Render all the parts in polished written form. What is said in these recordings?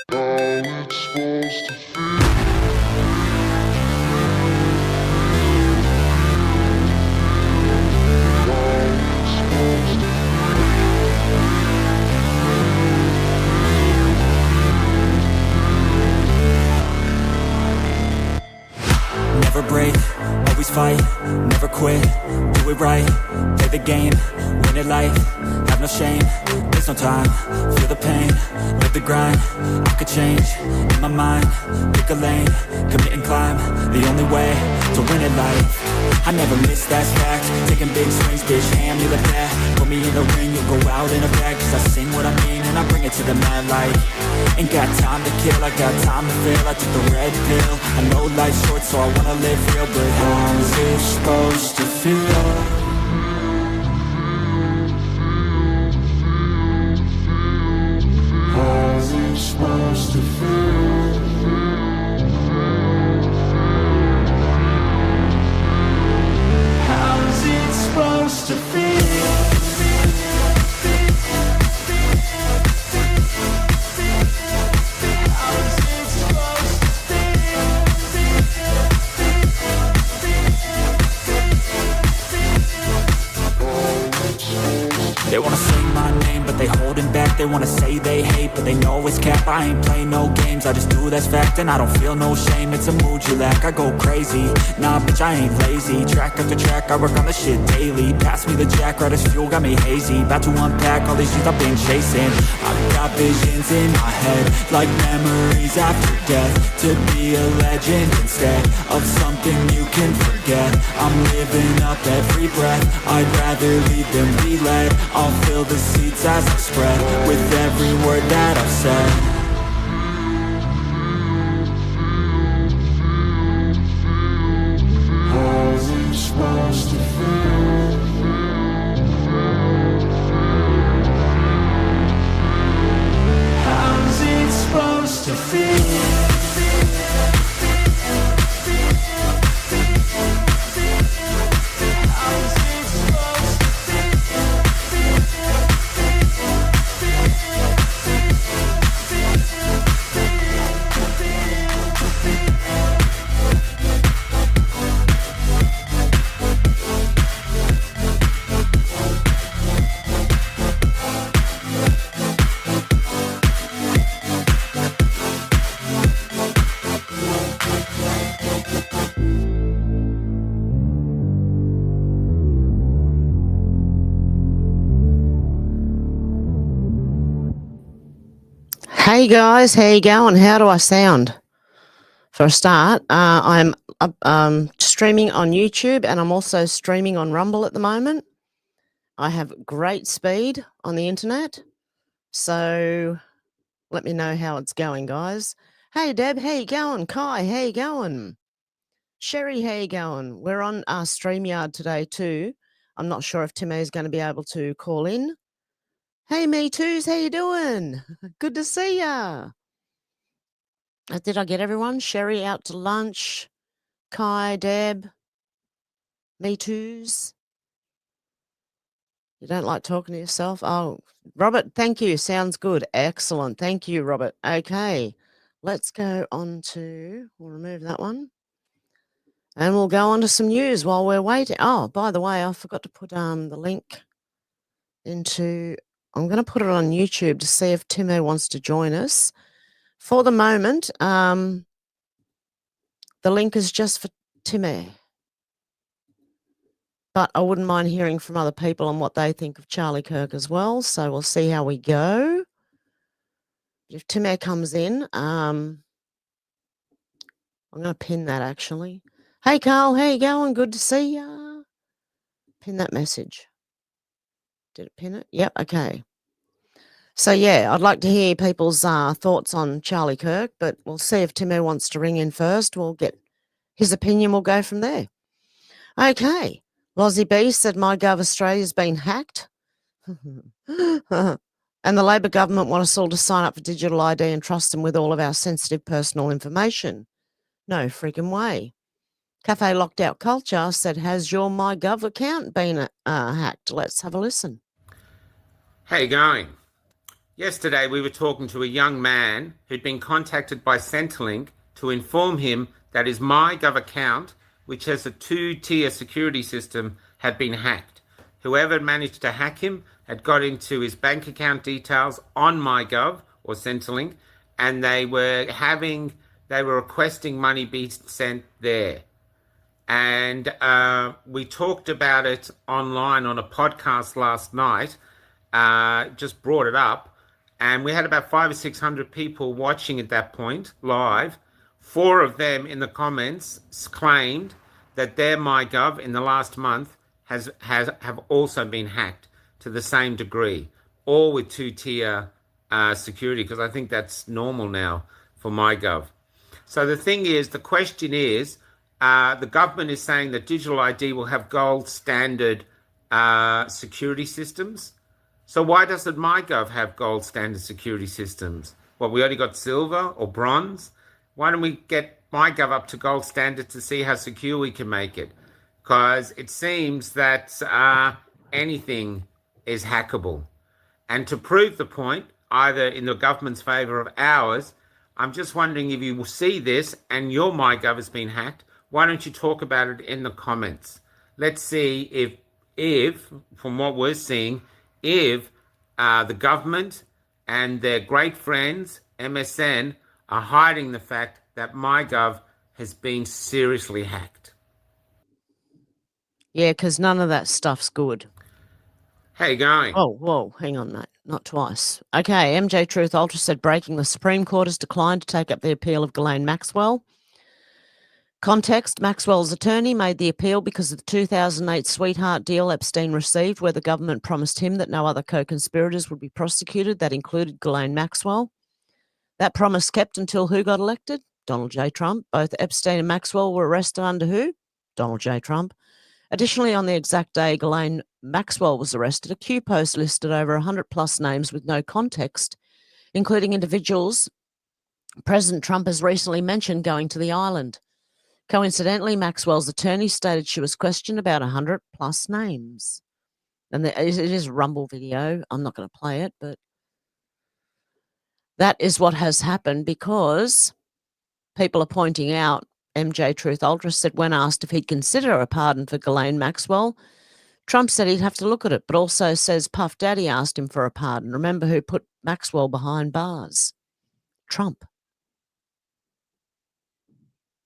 Never break, always fight, never quit, do it right, play the game, win it life, have no shame, there's no time, feel the pain, live the grind, I could change, in my mind, pick a lane, commit and climb, the only way to win it life. I never miss, that's fact, taking big swings, bitch, hand me the bat, put me in the ring, you'll go out in a bag, cause I sing what I mean and I bring it to the mad light. Ain't got time to kill, I got time to feel, I took the red pill, I know life's short so I wanna live real, but how's it supposed to feel? How's it supposed to feel? How's it supposed to feel? They wanna say my name, but they holding back. They wanna say they hate, but they know it's cap. I ain't play no games, I just do that's fact. And I don't feel no shame, it's a mood you lack. I go crazy, nah bitch I ain't lazy. Track after track, I work on the shit daily. Pass me the jack, right as fuel, got me hazy. About to unpack all these things I've been chasing. I've got visions in my head, like memories after death. To be a legend instead of something you can forget. I'm living up every breath, I'd rather lead than be led. I'll fill the seats as I spread with every word that I've said. How's it supposed to feel? How's it supposed to feel? Hey guys, how you going? How do I sound? For a start, I'm streaming on YouTube and I'm also streaming on Rumble at the moment. I have great speed on the internet, so let me know how it's going, guys. Hey Deb, how you going? Kai, how you going? Sherry, how you going? We're on StreamYard today too. I'm not sure if Timo's going to be able to call in. Hey, me too's, how you doing? Good to see ya. Did I get everyone? Sherry out to lunch. Kai, Deb, me too's. You don't like talking to yourself? Oh, Robert, thank you. Sounds good. Excellent. Thank you, Robert. Okay, let's go on to, we'll remove that one. And we'll go on to some news while we're waiting. Oh, by the way, I forgot to put the link into, I'm going to put it on YouTube to see if Timo wants to join us. For the moment, the link is just for Timo. But I wouldn't mind hearing from other people on what they think of Charlie Kirk as well. So we'll see how we go. If Timo comes in, I'm going to pin that actually. Hey, Carl, how you going? Good to see ya. Pin that message. Did it pin it? Yep, okay. So, yeah, I'd like to hear people's thoughts on Charlie Kirk, but we'll see if Timo wants to ring in first. We'll get his opinion. We'll go from there. Okay. Lozzie B said, MyGov Australia's been hacked. And the Labor government want us all to sign up for digital ID and trust them with all of our sensitive personal information. No freaking way. Cafe Locked Out Culture said, has your MyGov account been hacked? Let's have a listen. How you going? Yesterday, we were talking to a young man who'd been contacted by Centrelink to inform him that his MyGov account, which has a two-tier security system, had been hacked. Whoever had managed to hack him had got into his bank account details on MyGov or Centrelink, and they were requesting money be sent there. And we talked about it online on a podcast last night, just brought it up, and we had about 500 or 600 people watching at that point live. 4 of them in the comments claimed that their MyGov in the last month have also been hacked to the same degree, all with two-tier security, because I think that's normal now for MyGov. So the thing is, the question is, the government is saying that digital ID will have gold standard security systems. So why doesn't MyGov have gold standard security systems? Well, we only got silver or bronze. Why don't we get MyGov up to gold standard to see how secure we can make it? Because it seems that anything is hackable. And to prove the point, either in the government's favour or ours, I'm just wondering if you will see this and your MyGov has been hacked. Why don't you talk about it in the comments? Let's see if from what we're seeing, if the government and their great friends, MSN, are hiding the fact that MyGov has been seriously hacked. Yeah, because none of that stuff's good. How you going? Oh, whoa, hang on, mate. Not twice. Okay, MJ Truth Ultra said breaking the Supreme Court has declined to take up the appeal of Ghislaine Maxwell. Context, Maxwell's attorney made the appeal because of the 2008 sweetheart deal Epstein received, where the government promised him that no other co-conspirators would be prosecuted. That included Ghislaine Maxwell. That promise kept until who got elected? Donald J. Trump. Both Epstein and Maxwell were arrested under who? Donald J. Trump. Additionally, on the exact day Ghislaine Maxwell was arrested, a Q post listed over 100+ names with no context, including individuals President Trump has recently mentioned going to the island. Coincidentally, Maxwell's attorney stated she was questioned about 100+ names. And it is a Rumble video. I'm not going to play it, but that is what has happened because people are pointing out, MJ Truth Ultra said when asked if he'd consider a pardon for Ghislaine Maxwell, Trump said he'd have to look at it, but also says Puff Daddy asked him for a pardon. Remember who put Maxwell behind bars? Trump.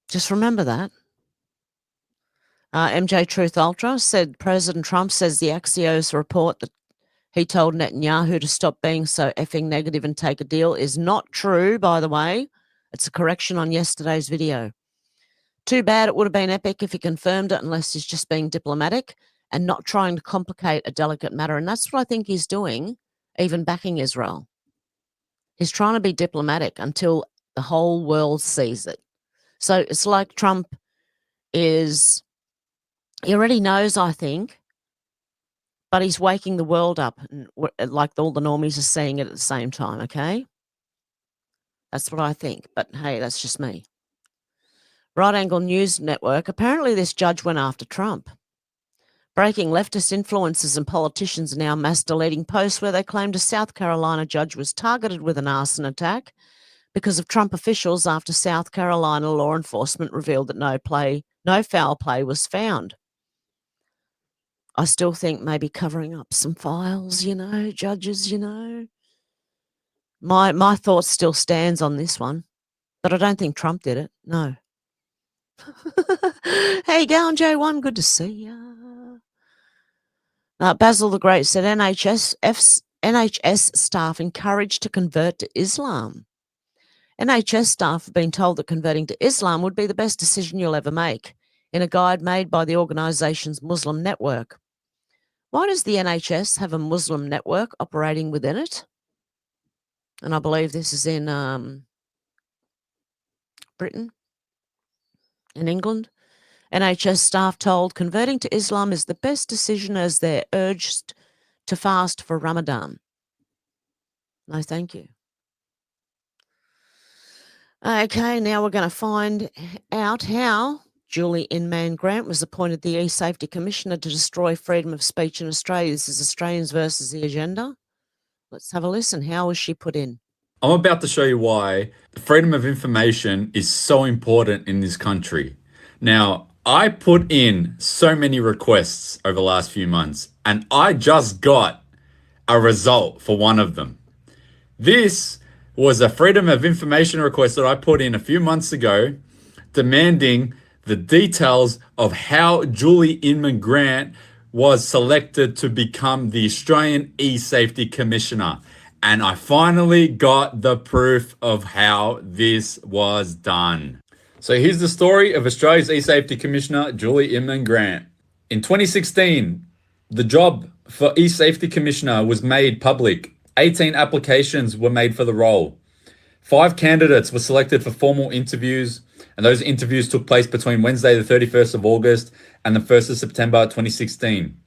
Just remember that. MJ Truth Ultra said President Trump says the Axios report that he told Netanyahu to stop being so effing negative and take a deal is not true, by the way. It's a correction on yesterday's video. Too bad. It would have been epic if he confirmed it, unless he's just being diplomatic and not trying to complicate a delicate matter. And that's what I think he's doing, even backing Israel. He's trying to be diplomatic until the whole world sees it. So it's like Trump is, he already knows, I think, but he's waking the world up, and like all the normies are seeing it at the same time, okay? That's what I think, but hey, that's just me. Right Angle News Network, apparently this judge went after Trump. Breaking, leftist influencers and politicians are now mass deleting posts where they claimed a South Carolina judge was targeted with an arson attack because of Trump officials after South Carolina law enforcement revealed that no foul play was found. I still think maybe covering up some files, judges, My thought still stands on this one, but I don't think Trump did it. No. Hey, going J1, good to see ya. Basil the Great said NHS staff encouraged to convert to Islam. NHS staff have been told that converting to Islam would be the best decision you'll ever make, in a guide made by the organisation's Muslim network. Why does the NHS have a Muslim network operating within it? And I believe this is in Britain, in England. NHS staff told converting to Islam is the best decision as they're urged to fast for Ramadan. No, thank you. Okay, now we're going to find out how Julie Inman Grant was appointed the E-Safety Commissioner to destroy freedom of speech in Australia. This is Australians versus the Agenda. Let's have a listen. How was she put in? I'm about to show you why freedom of information is so important in this country. Now, I put in so many requests over the last few months, and I just got a result for one of them. This was a freedom of information request that I put in a few months ago, demanding the details of how Julie Inman Grant was selected to become the Australian E-Safety Commissioner. And I finally got the proof of how this was done. So here's the story of Australia's E-Safety Commissioner, Julie Inman Grant. In 2016, the job for E-Safety Commissioner was made public. 18 applications were made for the role. 5 candidates were selected for formal interviews, and those interviews took place between Wednesday, the 31st of August and the 1st of September 2016.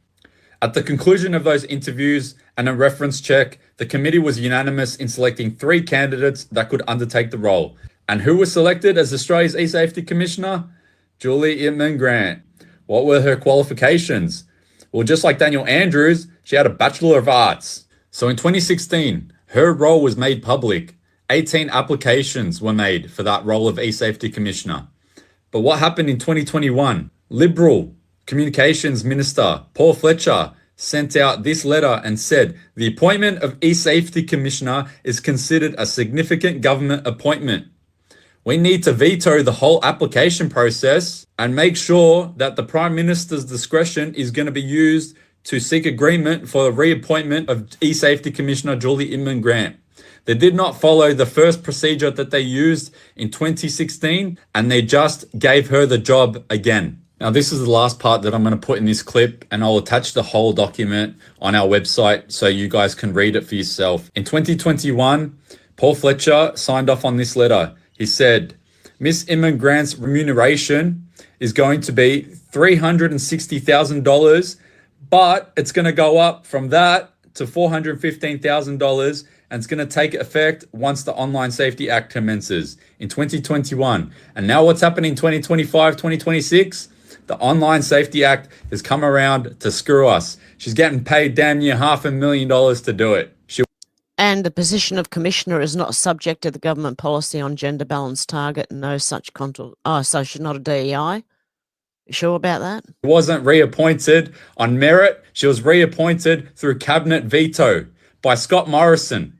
At the conclusion of those interviews and a reference check, the committee was unanimous in selecting 3 candidates that could undertake the role. And who was selected as Australia's E-Safety Commissioner? Julie Inman Grant. What were her qualifications? Well, just like Daniel Andrews, she had a Bachelor of Arts. So in 2016, her role was made public. 18 applications were made for that role of E-Safety Commissioner. But what happened in 2021? Liberal Communications Minister Paul Fletcher sent out this letter and said, the appointment of E-Safety Commissioner is considered a significant government appointment. We need to veto the whole application process and make sure that the Prime Minister's discretion is going to be used to seek agreement for the reappointment of E-Safety Commissioner Julie Inman Grant. They did not follow the first procedure that they used in 2016, and they just gave her the job again. Now, this is the last part that I'm going to put in this clip, and I'll attach the whole document on our website so you guys can read it for yourself. In 2021, Paul Fletcher signed off on this letter. He said, Miss Inman Grant's remuneration is going to be $360,000, but it's going to go up from that to $415,000, and it's going to take effect once the Online Safety Act commences in 2021. And now what's happening in 2025, 2026? The Online Safety Act has come around to screw us. She's getting paid damn near $500,000 to do it. And the position of commissioner is not subject to the government policy on gender balance target and no such control. Oh, so she's not a DEI? You sure about that? She wasn't reappointed on merit. She was reappointed through cabinet veto by Scott Morrison.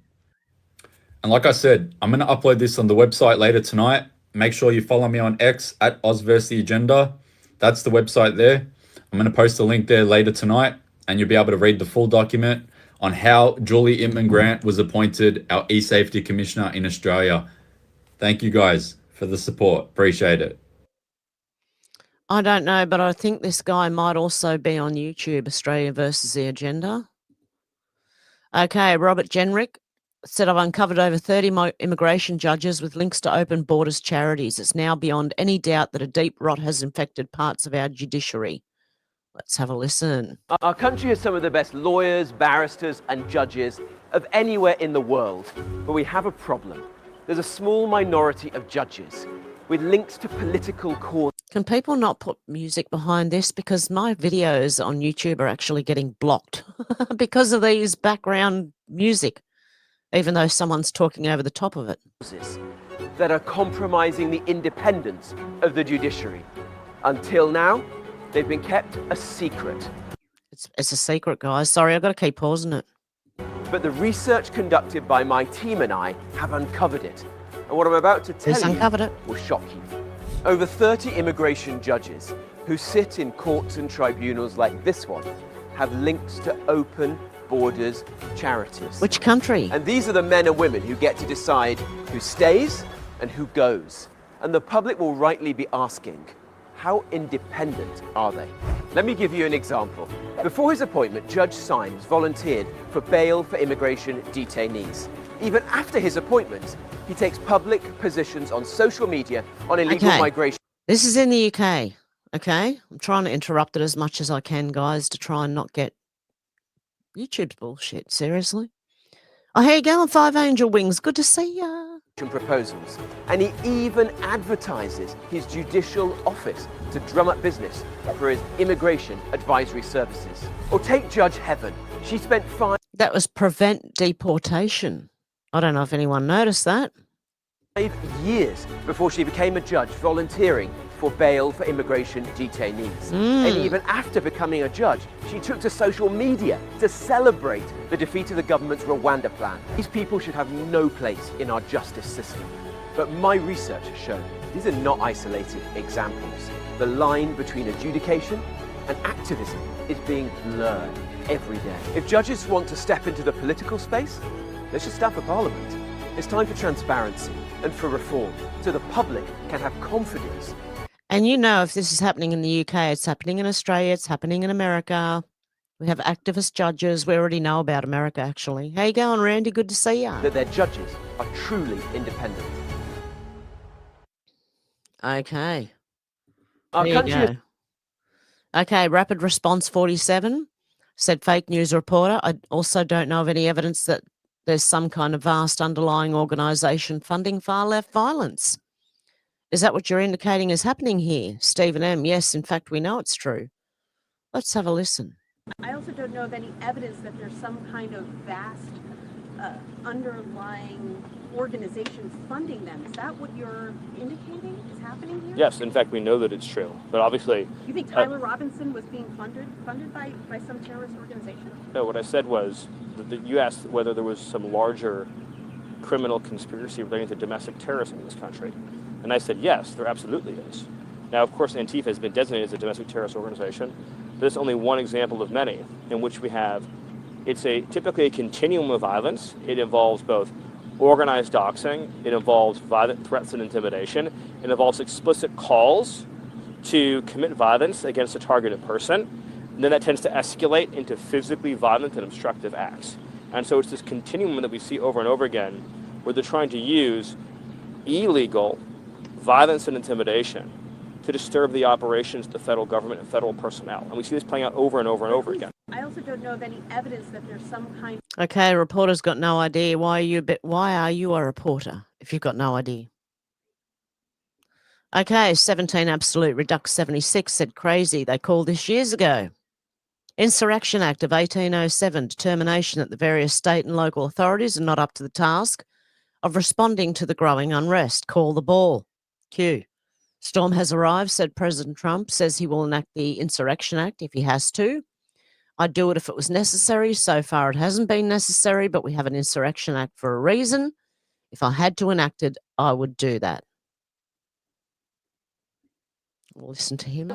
And like I said, I'm going to upload this on the website later tonight. Make sure you follow me on X at @OzVersusTheAgenda. That's the website there. I'm going to post a link there later tonight, and you'll be able to read the full document on how Julie Inman Grant was appointed our E-Safety Commissioner in Australia. Thank you guys for the support. Appreciate it. I don't know, but I think this guy might also be on YouTube, Australia versus the Agenda. Okay, Robert Jenrick said, I've uncovered over 30 immigration judges with links to open borders charities. It's now beyond any doubt that a deep rot has infected parts of our judiciary. Let's have a listen. Our country has some of the best lawyers, barristers and judges of anywhere in the world, but we have a problem. There's a small minority of judges with links to political causes. Can people not put music behind this? Because my videos on YouTube are actually getting blocked because of these background music, even though someone's talking over the top of it. That are compromising the independence of the judiciary. Until now, they've been kept a secret. It's a secret, guys. Sorry, I've got to keep pausing it. But the research conducted by my team and I have uncovered it. And what I'm about to tell you will shock you. Over 30 immigration judges who sit in courts and tribunals like this one have links to open borders charities. Which country? And these are the men and women who get to decide who stays and who goes. And the public will rightly be asking, how independent are they? Let me give you an example. Before his appointment, Judge Symes volunteered for bail for immigration detainees. Even after his appointment, he takes public positions on social media on illegal migration. This is in the UK, okay? I'm trying to interrupt it as much as I can, guys, to try and not get YouTube's bullshit, seriously. Oh, here you go on 5 Angel Wings. Good to see ya. Proposals. And he even advertises his judicial office to drum up business for his immigration advisory services. Or take Judge Hev1. She spent That was prevent deportation. I don't know if anyone noticed that. 5 years before she became a judge volunteering for bail for immigration detainees. And even after becoming a judge, she took to social media to celebrate the defeat of the government's Rwanda plan. These people should have no place in our justice system. But my research has shown these are not isolated examples. The line between adjudication and activism is being blurred every day. If judges want to step into the political space, they should stand for Parliament. It's time for transparency and for reform, so the public can have confidence. And you know, if this is happening in the UK, it's happening in Australia, it's happening in America. We have activist judges. We already know about America, actually. How you going, Randy? Good to see you. That their judges are truly independent. Okay. Our There you country go. Okay, Rapid Response 47 said fake news reporter. I also don't know of any evidence that there's some kind of vast underlying organisation funding far-left violence. Is that what you're indicating is happening here? Stephen M. Yes, in fact, we know it's true. Let's have a listen. I also don't know of any evidence that there's some kind of vast underlying organization funding them. Is that what you're indicating is happening here? Yes, in fact, we know that it's true. But obviously... You think Tyler Robinson was being funded by some terrorist organization? No, what I said was that you asked whether there was some larger criminal conspiracy relating to domestic terrorism in this country. And I said, yes, there absolutely is. Now, of course, Antifa has been designated as a domestic terrorist organization, but it's only one example of many in which we have, it's typically a continuum of violence. It involves both organized doxing, it involves violent threats and intimidation, it involves explicit calls to commit violence against a targeted person, and then that tends to escalate into physically violent and obstructive acts. And so it's this continuum that we see over and over again where they're trying to use illegal violence and intimidation to disturb the operations of the federal government and federal personnel. And we see this playing out over and over and over again. I also don't know of any evidence that there's some kind. Okay, reporter's got no idea. Why are you a reporter if you've got no idea? Okay, 17 Absolute Redux 76 said crazy. They called this years ago. Insurrection Act of 1807, determination that the various state and local authorities are not up to the task of responding to the growing unrest. Call the ball. Q. Storm has arrived, said President Trump, says he will enact the Insurrection Act if he has to. I'd do it if it was necessary. So far it hasn't been necessary, but we have an Insurrection Act for a reason. If I had to enact it, I would do that. We'll listen to him.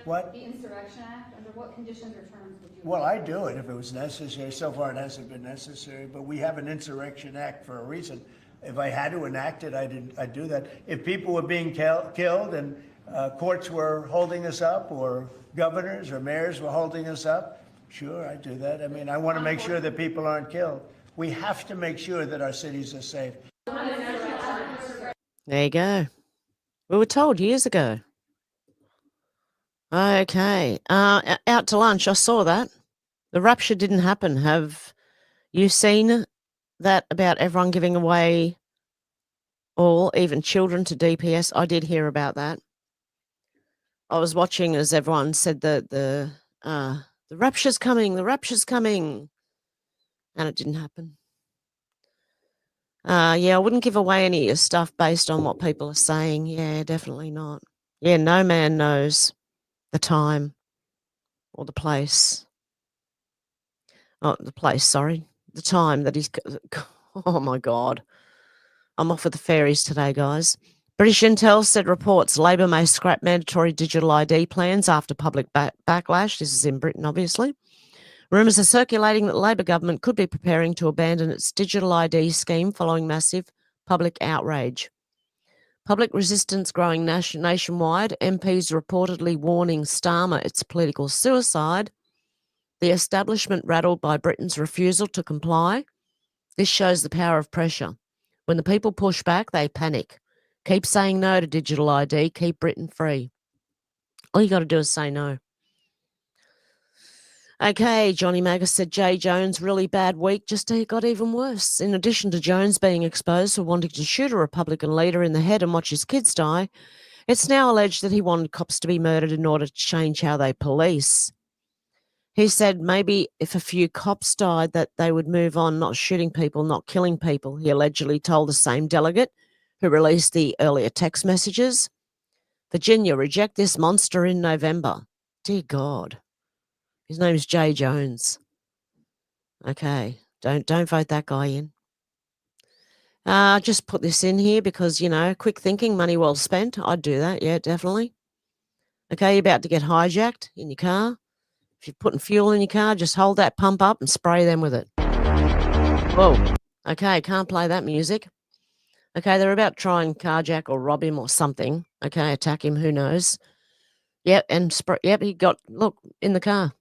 What? The Insurrection Act, under what conditions or terms would you? Well, I'd do it if it was necessary. So far, it hasn't been necessary, but we have an Insurrection Act for a reason. If I had to enact it, I'd do that. If people were being killed and courts were holding us up, or governors or mayors were holding us up, sure, I'd do that. I mean, I want to make sure that people aren't killed. We have to make sure that our cities are safe. There you go. We were told years ago. Okay. Out to lunch. I saw that. The rapture didn't happen. Have you seen that about everyone giving away all, even children, to DPS? I did hear about that. I was watching as everyone said that the rapture's coming, the rapture's coming. And it didn't happen. Yeah, I wouldn't give away any of your stuff based on what people are saying. Yeah, definitely not. Yeah, no man knows the time or the place. Oh, the place, sorry. The time that he's... Oh, my God. I'm off with the fairies today, guys. British Intel said reports Labor may scrap mandatory digital ID plans after public backlash. This is in Britain, obviously. Rumours are circulating that the Labor government could be preparing to abandon its digital ID scheme following massive public outrage. Public resistance growing nationwide, MPs reportedly warning Starmer it's political suicide. The establishment rattled by Britain's refusal to comply. This shows the power of pressure. When the people push back, they panic. Keep saying no to digital ID. Keep Britain free. All you got to do is say no. Okay, Johnny Magus said Jay Jones, really bad week, just got even worse. In addition to Jones being exposed for wanting to shoot a Republican leader in the head and watch his kids die, it's now alleged that he wanted cops to be murdered in order to change how they police. He said maybe if a few cops died that they would move on, not shooting people, not killing people. He allegedly told the same delegate who released the earlier text messages. Virginia, reject this monster in November. Dear God. His name is Jay Jones. Okay, don't vote that guy in. Just put this in here because, you know, quick thinking, money well spent. I'd do that, yeah, definitely. Okay, you're about to get hijacked in your car. If you're putting fuel in your car, just hold that pump up and spray them with it. Whoa. Okay, can't play that music. Okay, they're about to try and carjack or rob him or something. Okay, attack him, who knows. Yep, and yep, he got, look, in the car.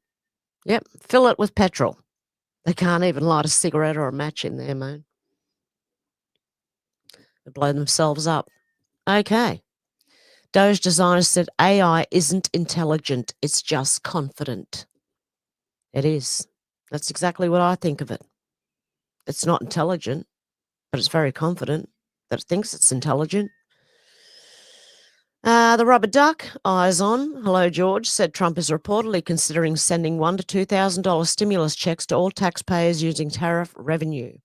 Yep, fill it with petrol. They can't even light a cigarette or a match in there, man. They blow themselves up. Okay. Doge designers said AI isn't intelligent, it's just confident. It is. That's exactly what I think of it. It's not intelligent, but it's very confident that it thinks it's intelligent. The rubber duck, eyes on, hello George, said Trump is reportedly considering sending $1,000 to $2,000 stimulus checks to all taxpayers using tariff revenue.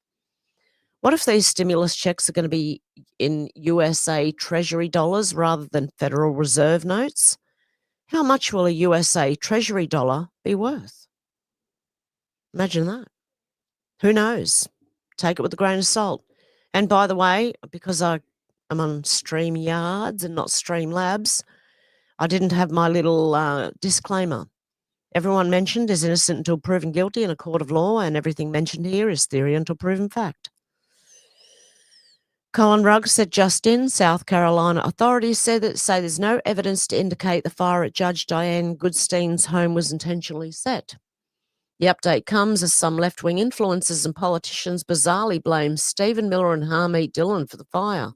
What if these stimulus checks are going to be in USA Treasury dollars rather than Federal Reserve notes? How much will a USA Treasury dollar be worth? Imagine that. Who knows? Take it with a grain of salt. And by the way, because I'm on StreamYards and not Streamlabs, I didn't have my little disclaimer. Everyone mentioned is innocent until proven guilty in a court of law, and everything mentioned here is theory until proven fact. Colin Ruggs said just in, South Carolina authorities say there's no evidence to indicate the fire at Judge Diane Goodstein's home was intentionally set. The update comes as some left-wing influencers and politicians bizarrely blame Stephen Miller and Harmeet Dillon for the fire.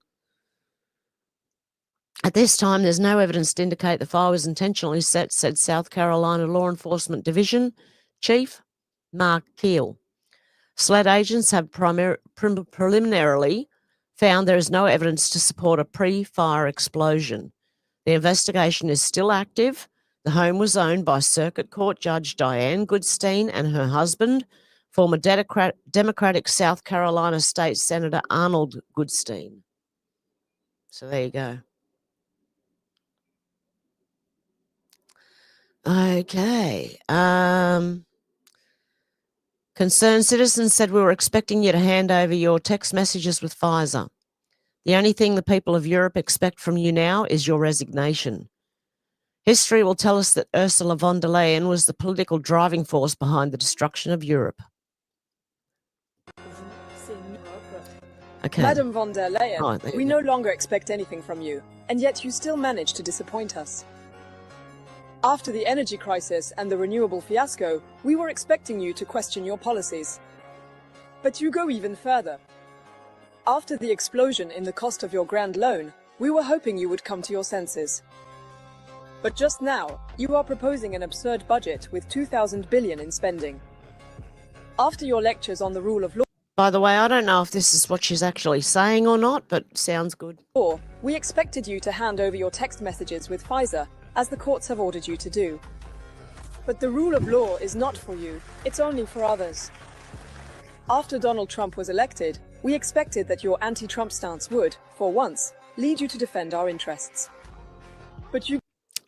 At this time, there's no evidence to indicate the fire was intentionally set, said South Carolina Law Enforcement Division Chief Mark Keel. SLED agents have preliminarily found there is no evidence to support a pre-fire explosion. The investigation is still active. The home was owned by Circuit Court Judge Diane Goodstein and her husband, former Democratic South Carolina State Senator Arnold Goodstein. So there you go. Okay. Concerned citizens said we were expecting you to hand over your text messages with Pfizer. The only thing the people of Europe expect from you now is your resignation. History will tell us that Ursula von der Leyen was the political driving force behind the destruction of Europe. Okay. Madam von der Leyen, Oh, we no longer expect anything from you, and yet you still manage to disappoint us. After the energy crisis and the renewable fiasco, we were expecting you to question your policies. But you go even further. After the explosion in the cost of your grand loan, we were hoping you would come to your senses. But just now, you are proposing an absurd budget with $2,000 billion in spending. After your lectures on the rule of law, by the way, I don't know if this is what she's actually saying or not, but sounds good. We expected you to hand over your text messages with Pfizer, as the courts have ordered you to do. But the rule of law is not for you, it's only for others. After Donald Trump was elected, we expected that your anti-Trump stance would, for once, lead you to defend our interests. But you...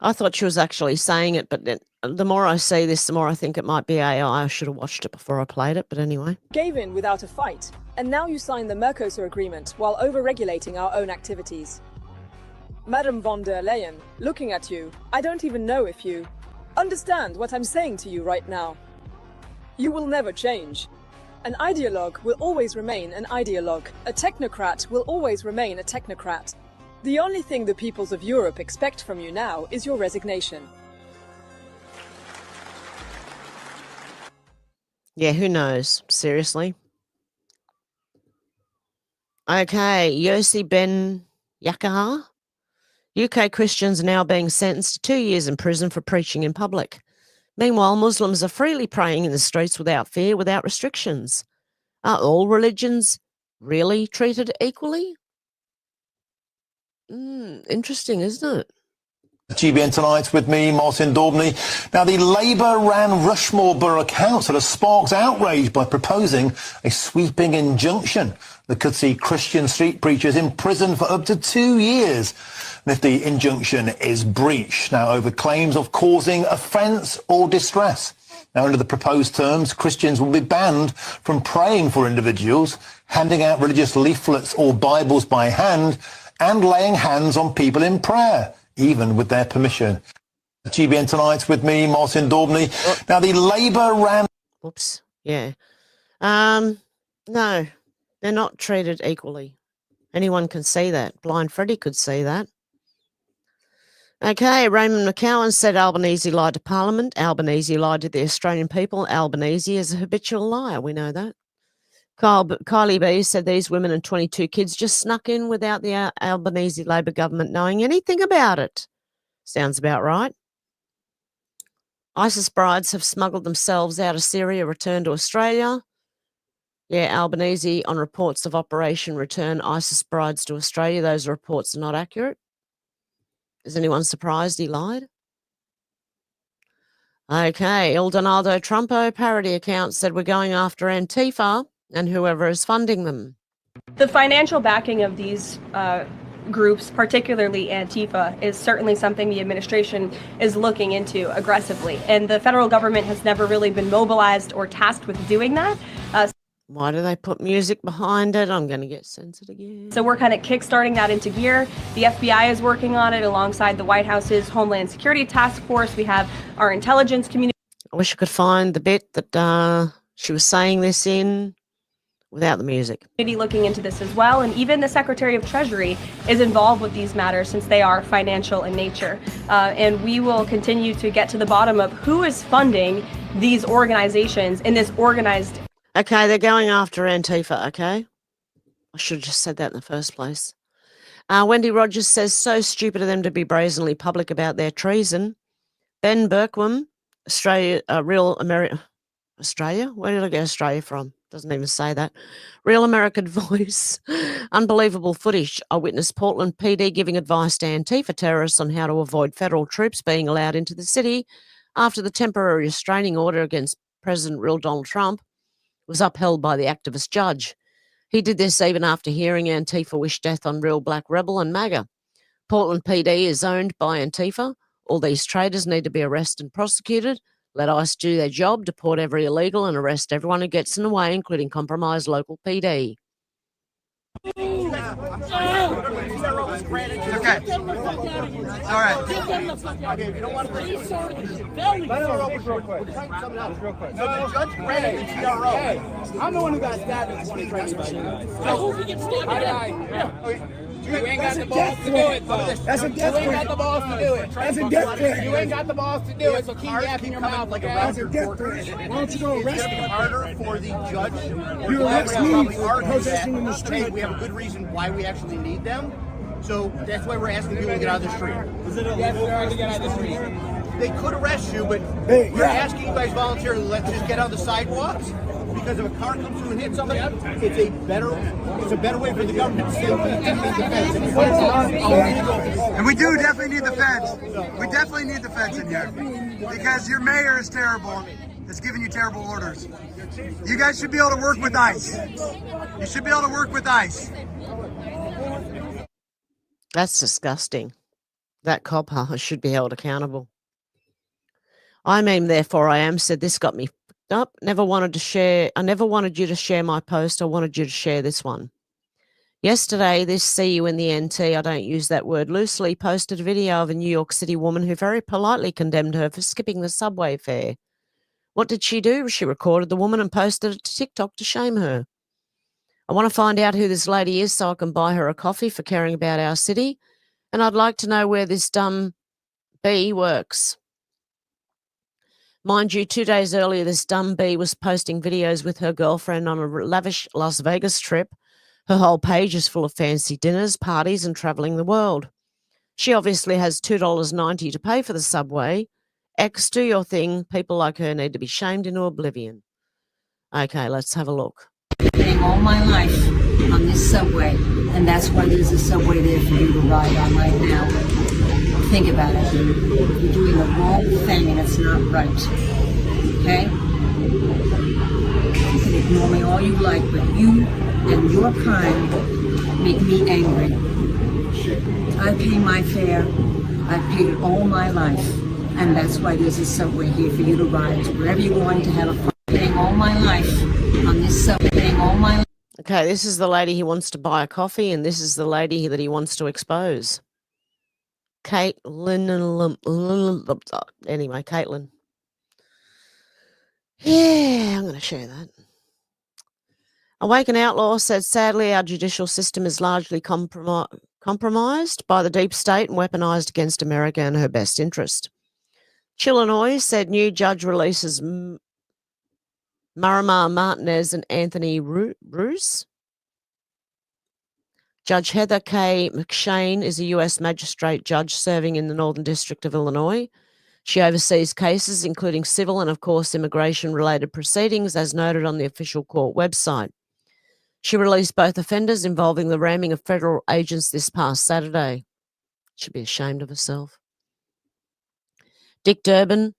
I thought she was actually saying it, but the more I see this, the more I think it might be AI. I should have watched it before I played it, but anyway. Gave in without a fight, and now you signed the Mercosur agreement while over-regulating our own activities. Madam von der Leyen, looking at you, I don't even know if you understand what I'm saying to you right now. You will never change. An ideologue will always remain an ideologue. A technocrat will always remain a technocrat. The only thing the peoples of Europe expect from you now is your resignation. Yeah, who knows? Seriously. Okay, Yossi Ben Yakahar. UK Christians are now being sentenced to 2 years in prison for preaching in public. Meanwhile, Muslims are freely praying in the streets without fear, without restrictions. Are all religions really treated equally? Interesting, isn't it? GBN tonight with me, Martin Daubney. Now, the Labour-ran Rushmore Borough Council has sparked outrage by proposing a sweeping injunction that could see Christian street preachers imprisoned for up to 2 years and if the injunction is breached. Now, over claims of causing offence or distress. Now, under the proposed terms, Christians will be banned from praying for individuals, handing out religious leaflets or Bibles by hand, and laying hands on people in prayer, even with their permission. GBN tonight with me, Martin Daubney. Now, the Labour-ran... Whoops. Yeah. No, they're not treated equally. Anyone can see that. Blind Freddie could see that. Okay, Raymond McCowan said Albanese lied to Parliament. Albanese lied to the Australian people. Albanese is a habitual liar. We know that. Kylie B said these women and 22 kids just snuck in without the Albanese Labor government knowing anything about it. Sounds about right. ISIS brides have smuggled themselves out of Syria, returned to Australia. Yeah, Albanese on reports of Operation Return ISIS brides to Australia. Those reports are not accurate. Is anyone surprised he lied? Okay, Il Donaldo Trumpo parody account said we're going after Antifa and whoever is funding them. The financial backing of these groups, particularly Antifa, is certainly something the administration is looking into aggressively. And the federal government has never really been mobilized or tasked with doing that. Why do they put music behind it? I'm going to get censored again. So we're kind of kickstarting that into gear. The FBI is working on it alongside the White House's Homeland Security Task Force. We have our intelligence community. I wish I could find the bit that she was saying this in without the music. Looking into this as well, and even the Secretary of Treasury is involved with these matters since they are financial in nature. And we will continue to get to the bottom of who is funding these organizations in this organized. Okay, they're going after Antifa, okay? I should have just said that in the first place. Wendy Rogers says, so stupid of them to be brazenly public about their treason. Ben Berkwam, Australia, Real America. Australia? Where did I get Australia from? Doesn't even say that. Real American Voice. Unbelievable footage. I witnessed Portland PD giving advice to Antifa terrorists on how to avoid federal troops being allowed into the city after the temporary restraining order against President real Donald Trump was upheld by the activist judge. He did this even after hearing Antifa wish death on real Black Rebel and MAGA. Portland PD is owned by Antifa. All these traitors need to be arrested and prosecuted. Let ICE do their job, deport every illegal and arrest everyone who gets in the way, including compromised local PD. Okay. All right. Okay, you don't want to bring it. Real quick. No, Judge granted the TRO. Hey, I'm the one who got stabbed in 2020. So who gets stabbed? You ain't got the balls to do it, though. That's a death threat. You ain't got the balls to do it. That's a death threat. You ain't got the balls to do it, so keep yapping your mouth like a That's a death threat. Why don't you go arrest me? It's harder for the judge. You arrest me for protesting in the street. We have a good reason why we actually need them. So that's why we're asking people to get out of the street. Is it illegal to get out of the street? They could arrest you, but we're asking you guys voluntarily, let's just get on the sidewalks. Because if a car comes through and hits somebody, it's a better way for the government to say we need the feds. And we do definitely need the feds. We definitely need the feds in here. Because your mayor is terrible. Is giving you terrible orders. You guys should be able to work with ICE. You should be able to work with ICE. That's disgusting. That cop should be held accountable. I mean, therefore I am said this got me up. Never wanted to share. I never wanted you to share my post. I wanted you to share this one. Yesterday, this see you in the NT, I don't use that word loosely, posted a video of a New York City woman who very politely condemned her for skipping the subway fare. What did she do? She recorded the woman and posted it to TikTok to shame her. I want to find out who this lady is so I can buy her a coffee for caring about our city. And I'd like to know where this dumb bee works. Mind you, 2 days earlier, this dumb bee was posting videos with her girlfriend on a lavish Las Vegas trip. Her whole page is full of fancy dinners, parties, and traveling the world. She obviously has $2.90 to pay for the subway. X, do your thing. People like her need to be shamed into oblivion. Okay, let's have a look. All my life on this subway, and that's why there's a subway there for you to ride on right now. think about it. You're doing the wrong thing and it's not right. Okay? You can ignore me all you like, but you and your kind make me angry. I pay my fare. I've paid it all my life. And that's why there's a subway here for you to ride to wherever you're going to have a fun. Paying all my life on this subway, paying all my life. Okay, this is the lady he wants to buy a coffee, and this is the lady that he wants to expose. Caitlin. Anyway, Caitlin. Yeah, I'm going to share that. Awaken Outlaw said, sadly, our judicial system is largely compromised by the deep state and weaponized against America and her best interest. Chillinois said, new judge releases Marimar Martinez and Anthony Roos. Judge Heather K. McShane is a U.S. magistrate judge serving in the Northern District of Illinois. She oversees cases including civil and, of course, immigration-related proceedings, as noted on the official court website. She released both offenders involving the ramming of federal agents this past Saturday. Should be ashamed of herself. Dick Durbin,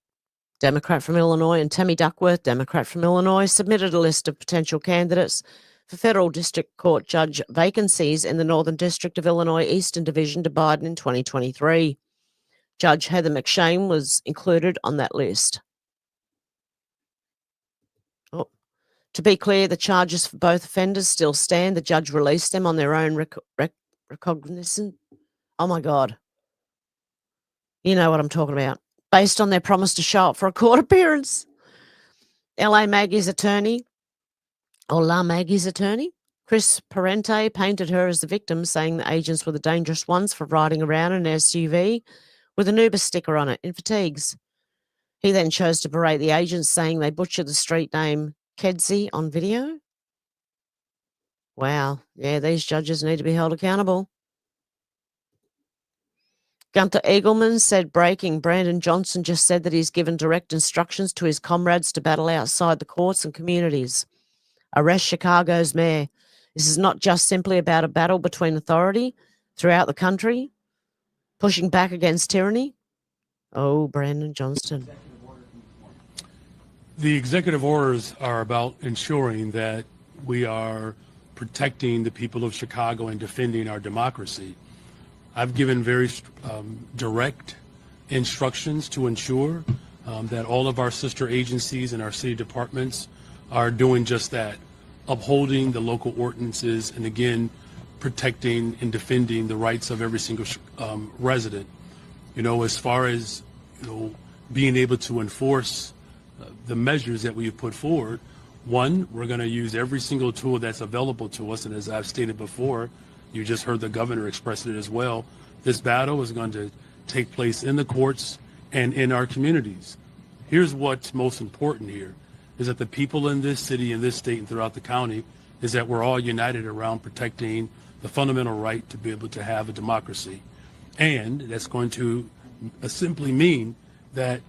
Democrat from Illinois, and Tammy Duckworth, Democrat from Illinois, submitted a list of potential candidates for federal district court judge vacancies in the Northern District of Illinois Eastern Division to Biden in 2023. Judge Heather McShane was included on that list. To be clear, the charges for both offenders still stand. The judge released them on their own recognizance. Oh, my God. You know what I'm talking about. Based on their promise to show up for a court appearance. La Maggie's attorney, Chris Parente, painted her as the victim, saying the agents were the dangerous ones for riding around in an SUV with an Uber sticker on it in fatigues. He then chose to berate the agents, saying they butchered the street name Kedzie on video. Wow. Yeah, these judges need to be held accountable. Gunther Eagleman said, breaking, Brandon Johnson just said that he's given direct instructions to his comrades to battle outside the courts and communities. Arrest Chicago's mayor. This is not just simply about a battle between authority throughout the country, pushing back against tyranny. Oh, Brandon Johnston. The executive orders are about ensuring that we are protecting the people of Chicago and defending our democracy. I've given very direct instructions to ensure that all of our sister agencies and our city departments are doing just that, upholding the local ordinances and, again, protecting and defending the rights of every single resident. You know, as far as, being able to enforce the measures that we've put forward, one, we're going to use every single tool that's available to us. And as I've stated before, you just heard the governor express it as well. This battle is going to take place in the courts and in our communities. Here's what's most important here, is that the people in this city, in this state, and throughout the county, is that we're all united around protecting the fundamental right to be able to have a democracy. And that's going to simply mean that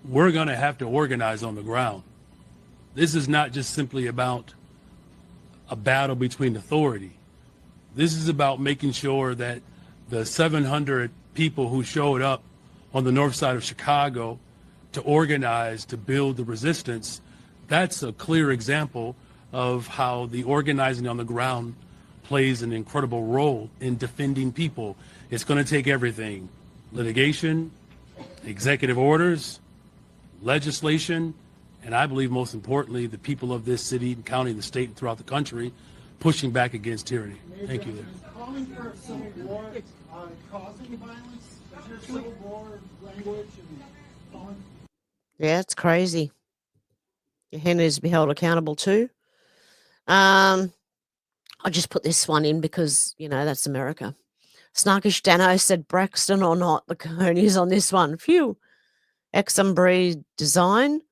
we're going to have to organize on the ground. This is not just simply about a battle between authority. This is about making sure that the 700 people who showed up on the north side of Chicago to organize, to build the resistance, that's a clear example of how the organizing on the ground plays an incredible role in defending people. It's going to take everything: litigation, executive orders, legislation, and I believe most importantly, the people of this city and county and the state and throughout the country pushing back against tyranny. Thank you. Calling for a civil war, causing violence? Is there civil war language and calling? Yeah, it's crazy. Your hand needs to be held accountable too. I just put this one in because, that's America. Snarkish Dano said Braxton or not, the cojones on this one. Phew. LBRY design.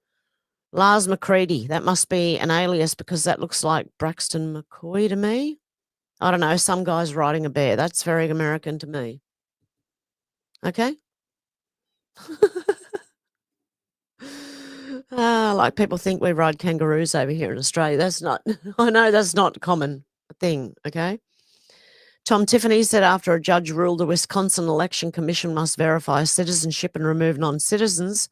Lars McCready. That must be an alias because that looks like Braxton McCoy to me. I don't know. Some guy's riding a bear. That's very American to me. Okay. Like people think we ride kangaroos over here in Australia. That's not, I know that's not a common thing, okay? Tom Tiffany said after a judge ruled the Wisconsin Election Commission must verify citizenship and remove non-citizens,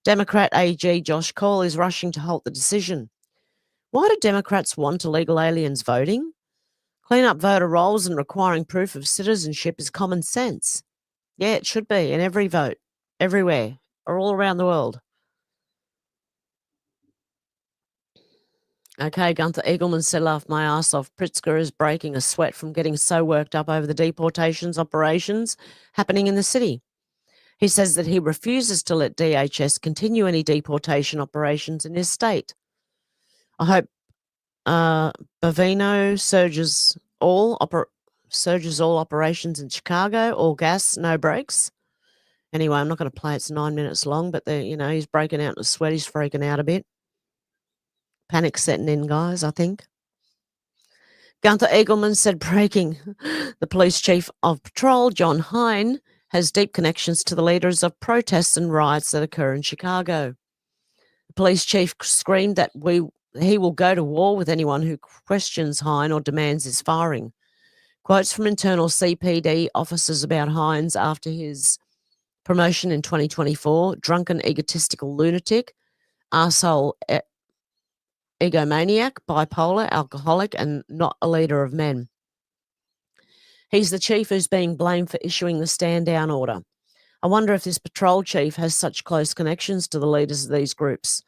Democrat AG Josh Call is rushing to halt the decision. Why do Democrats want illegal aliens voting? Clean up voter rolls and requiring proof of citizenship is common sense. Yeah, it should be in every vote, everywhere, or all around the world. Okay, Gunther Eagleman said, laugh my ass off. Pritzker is breaking a sweat from getting so worked up over the deportations operations happening in the city. He says that he refuses to let DHS continue any deportation operations in his state. I hope Bavino surges all operations in Chicago, all gas, no brakes. Anyway, I'm not going to play. It's 9 minutes long, but he's breaking out in a sweat. He's freaking out a bit. Panic setting in, guys, I think. Gunther Eagleman said, breaking, the police chief of patrol, John Hine, has deep connections to the leaders of protests and riots that occur in Chicago. The police chief screamed that he will go to war with anyone who questions Hine or demands his firing. Quotes from internal CPD officers about Hines after his promotion in 2024, drunken, egotistical lunatic, arsehole, egomaniac, bipolar, alcoholic, and not a leader of men. He's the chief who's being blamed for issuing the stand-down order. I wonder if this patrol chief has such close connections to the leaders of these groups.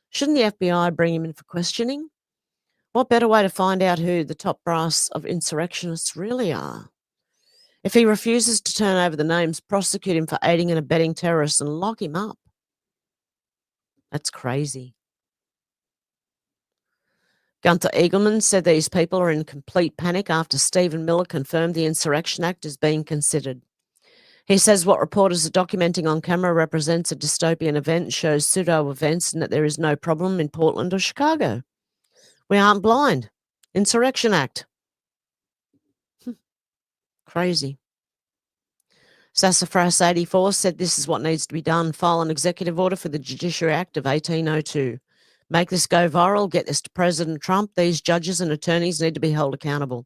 Shouldn't the FBI bring him in for questioning? What better way to find out who the top brass of insurrectionists really are? If he refuses to turn over the names, prosecute him for aiding and abetting terrorists and lock him up. That's crazy. Gunther Eagleman said these people are in complete panic after Stephen Miller confirmed the Insurrection Act is being considered. He says what reporters are documenting on camera represents a dystopian event and shows pseudo events and that there is no problem in Portland or Chicago. We aren't blind. Insurrection Act. Crazy. Sassafras 84 said this is what needs to be done. File an executive order for the Judiciary Act of 1802. Make this go viral. Get this to President Trump. These judges and attorneys need to be held accountable.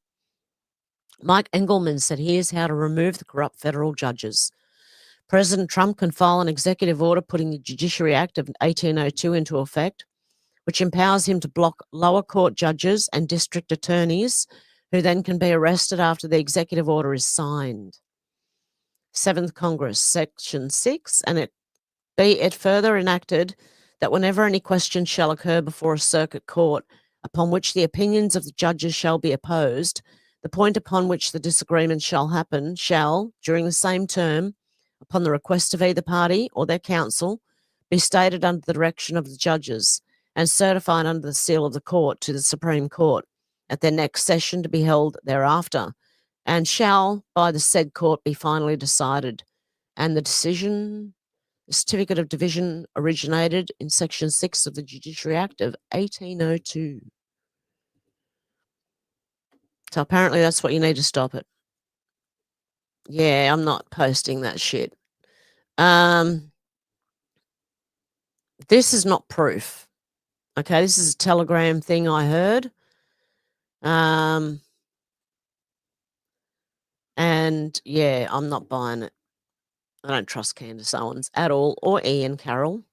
Mike Engelman said here's how to remove the corrupt federal judges. President Trump can file an executive order putting the Judiciary Act of 1802 into effect, which empowers him to block lower court judges and district attorneys who then can be arrested after the executive order is signed. 7th Congress, Section 6, and it further enacted that whenever any question shall occur before a circuit court upon which the opinions of the judges shall be opposed, the point upon which the disagreement shall happen shall, during the same term, upon the request of either party or their counsel, be stated under the direction of the judges and certified under the seal of the court to the Supreme Court at their next session to be held thereafter, and shall by the said court be finally decided. And the certificate of division originated in Section 6 of the Judiciary Act of 1802. So apparently that's what you need to stop it. Yeah, I'm not posting that shit. This is not proof. Okay, this is a Telegram thing I heard. And yeah, I'm not buying it. I don't trust Candace Owens at all, or Ian Carroll.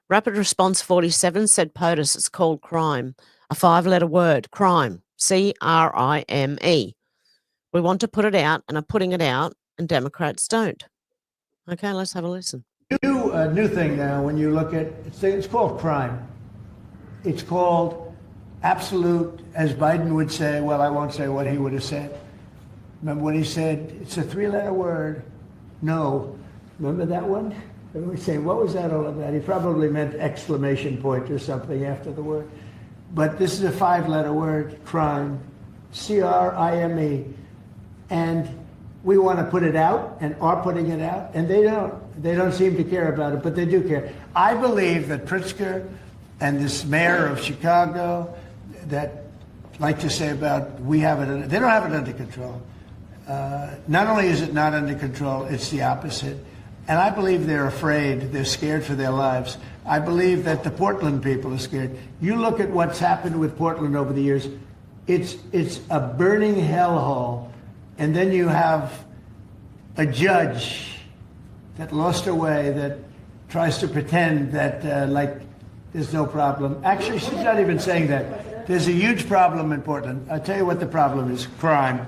Rapid Response 47 said POTUS, it's called crime. A 5-letter word, crime. C-R-I-M-E. We want to put it out and are putting it out, and Democrats don't. Okay, let's have a listen. New thing now, when you look at, it's called crime. It's called absolute, as Biden would say, well, I won't say what he would have said. Remember when he said, it's a 3-letter word, no. Remember that one? And we say, what was that all about? He probably meant exclamation point or something after the word. But this is a 5-letter word, crime, C-R-I-M-E. And we want to put it out and are putting it out, and they don't. They don't seem to care about it, but they do care. I believe that Pritzker and this mayor of Chicago that like to say about they don't have it under control. Not only is it not under control, it's the opposite. And I believe they're afraid, they're scared for their lives. I believe that the Portland people are scared. You look at what's happened with Portland over the years, it's a burning hellhole. And then you have a judge that lost her way, that tries to pretend that like there's no problem. Actually, she's not even saying that. There's a huge problem in Portland. I'll tell you what the problem is. Crime.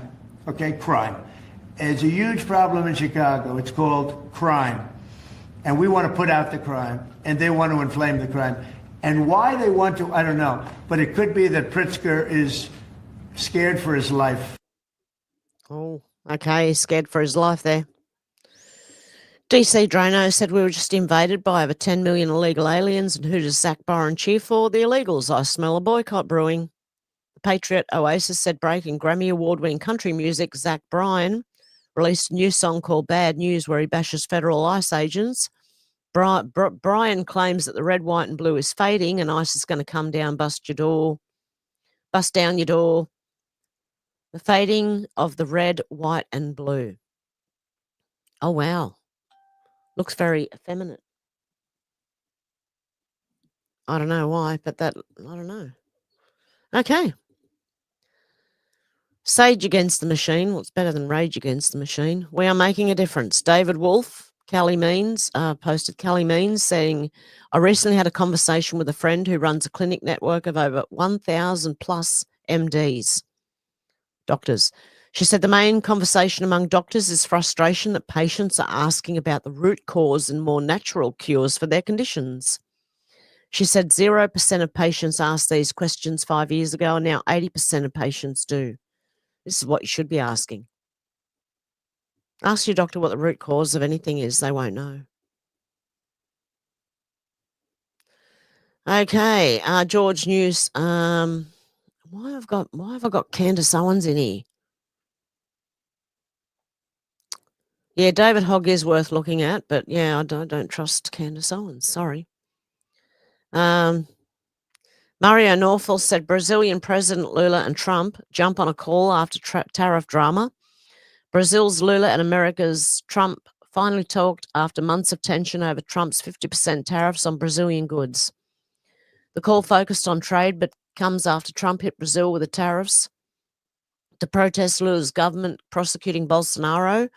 Okay, crime. There's a huge problem in Chicago. It's called crime. And we want to put out the crime, and they want to inflame the crime. And why they want to, I don't know. But it could be that Pritzker is scared for his life. Oh, okay, he's scared for his life there. DC Drano said we were just invaded by over 10 million illegal aliens, and who does Zach Byron cheer for? The illegals. I smell a boycott brewing. The Patriot Oasis said breaking Grammy Award-winning country music Zach Bryan released a new song called Bad News where he bashes federal ICE agents. Bryan claims that the red, white and blue is fading and ICE is going to come down, bust down your door. The fading of the red, white and blue. Oh, wow. Looks very effeminate. I don't know why, but I don't know. Okay. Sage Against the Machine. Well, it's better than Rage Against the Machine. We are making a difference. David Wolf, Callie Means, posted Callie Means saying, I recently had a conversation with a friend who runs a clinic network of over 1,000 plus MDs, doctors. She said the main conversation among doctors is frustration that patients are asking about the root cause and more natural cures for their conditions. She said 0% of patients asked these questions 5 years ago, and now 80% of patients do. This is what you should be asking. Ask your doctor what the root cause of anything is. They won't know. Okay, George News. Why have I got Candace Owens in here? Yeah, David Hogg is worth looking at, but yeah, I don't trust Candace Owens. Sorry. Mario Norfel said Brazilian President Lula and Trump jump on a call after tariff drama. Brazil's Lula and America's Trump finally talked after months of tension over Trump's 50% tariffs on Brazilian goods. The call focused on trade, but comes after Trump hit Brazil with the tariffs to protest Lula's government prosecuting Bolsonaro,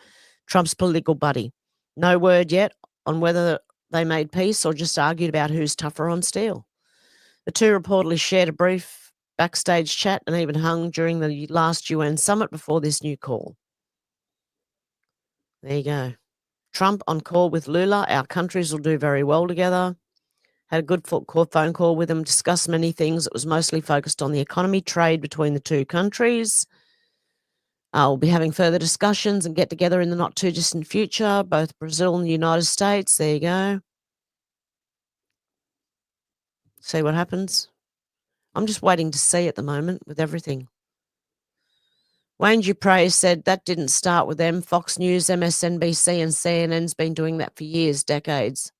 Trump's political buddy. No word yet on whether they made peace or just argued about who's tougher on steel. The two reportedly shared a brief backstage chat and even hung during the last UN summit before this new call. There you go. Trump on call with Lula. Our countries will do very well together. Had a good phone call with him, discussed many things. It was mostly focused on the economy, trade between the two countries. We'll be having further discussions and get together in the not too distant future, both Brazil and the United States. There you go. See what happens. I'm just waiting to see at the moment with everything. Wayne Dupre said that didn't start with them. Fox News, MSNBC and CNN's been doing that for years, decades.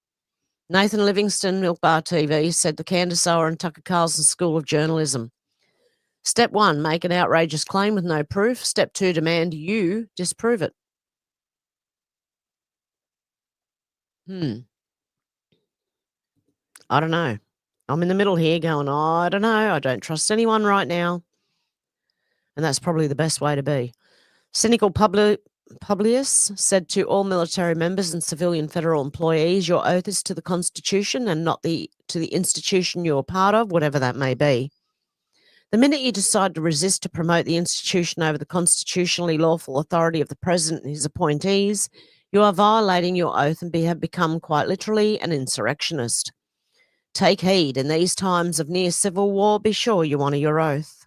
Nathan Livingston, Milk Bar TV, said the Candace Owen and Tucker Carlson School of Journalism. Step 1, make an outrageous claim with no proof. Step 2, demand you disprove it. I don't know. I'm in the middle here going, I don't know. I don't trust anyone right now. And that's probably the best way to be. Cynical Publius said to all military members and civilian federal employees, your oath is to the Constitution and not to the institution you're part of, whatever that may be. The minute you decide to resist to promote the institution over the constitutionally lawful authority of the president and his appointees, you are violating your oath and have become quite literally an insurrectionist. Take heed. In these times of near civil war, be sure you honour your oath.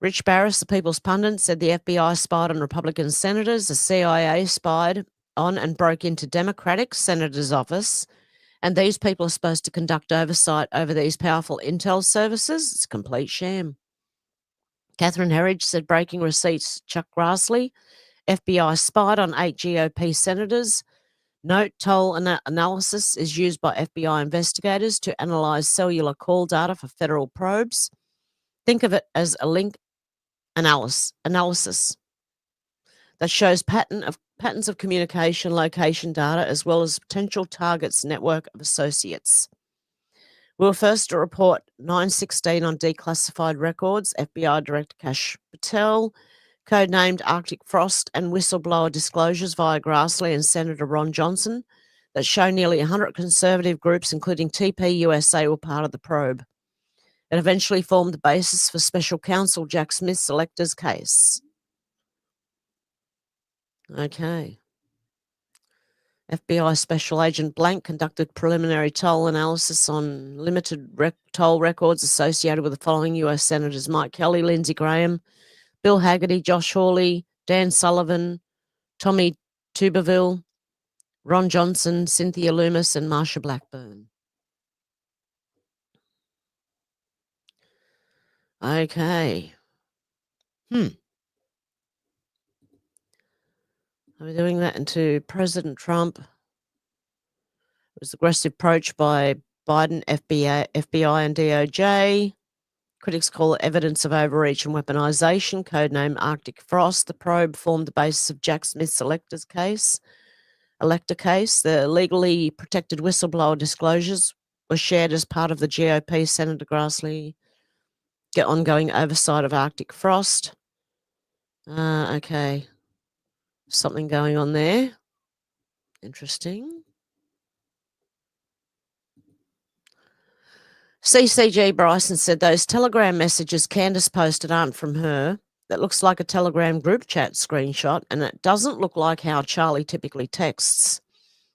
Rich Barris, the People's Pundit, said the FBI spied on Republican senators, the CIA spied on and broke into Democratic senators' office, and these people are supposed to conduct oversight over these powerful intel services. It's a complete sham. Catherine Herridge said breaking receipts, Chuck Grassley. FBI spied on 8 GOP senators. Note toll analysis is used by FBI investigators to analyze cellular call data for federal probes. Think of it as a link analysis that shows patterns of communication, location data, as well as potential targets' network of associates. We were first to report 916 on declassified records. FBI Director Kash Patel, codenamed Arctic Frost, and whistleblower disclosures via Grassley and Senator Ron Johnson that show nearly 100 conservative groups, including TPUSA, were part of the probe. It eventually formed the basis for Special Counsel Jack Smith's electors case. Okay. FBI Special Agent Blank conducted preliminary toll analysis on limited toll records associated with the following US Senators: Mike Kelly, Lindsey Graham, Bill Haggerty, Josh Hawley, Dan Sullivan, Tommy Tuberville, Ron Johnson, Cynthia Loomis, and Marsha Blackburn. Okay. We're doing that into President Trump. It was aggressive approach by Biden, FBI, and DOJ. Critics call it evidence of overreach and weaponization, codename Arctic Frost. The probe formed the basis of Jack Smith's elector case. The legally protected whistleblower disclosures were shared as part of the GOP Senator Grassley ongoing oversight of Arctic Frost. Okay. Something going on there. Interesting. CCG Bryson said those Telegram messages Candace posted aren't from her. That looks like a Telegram group chat screenshot, and it doesn't look like how Charlie typically texts.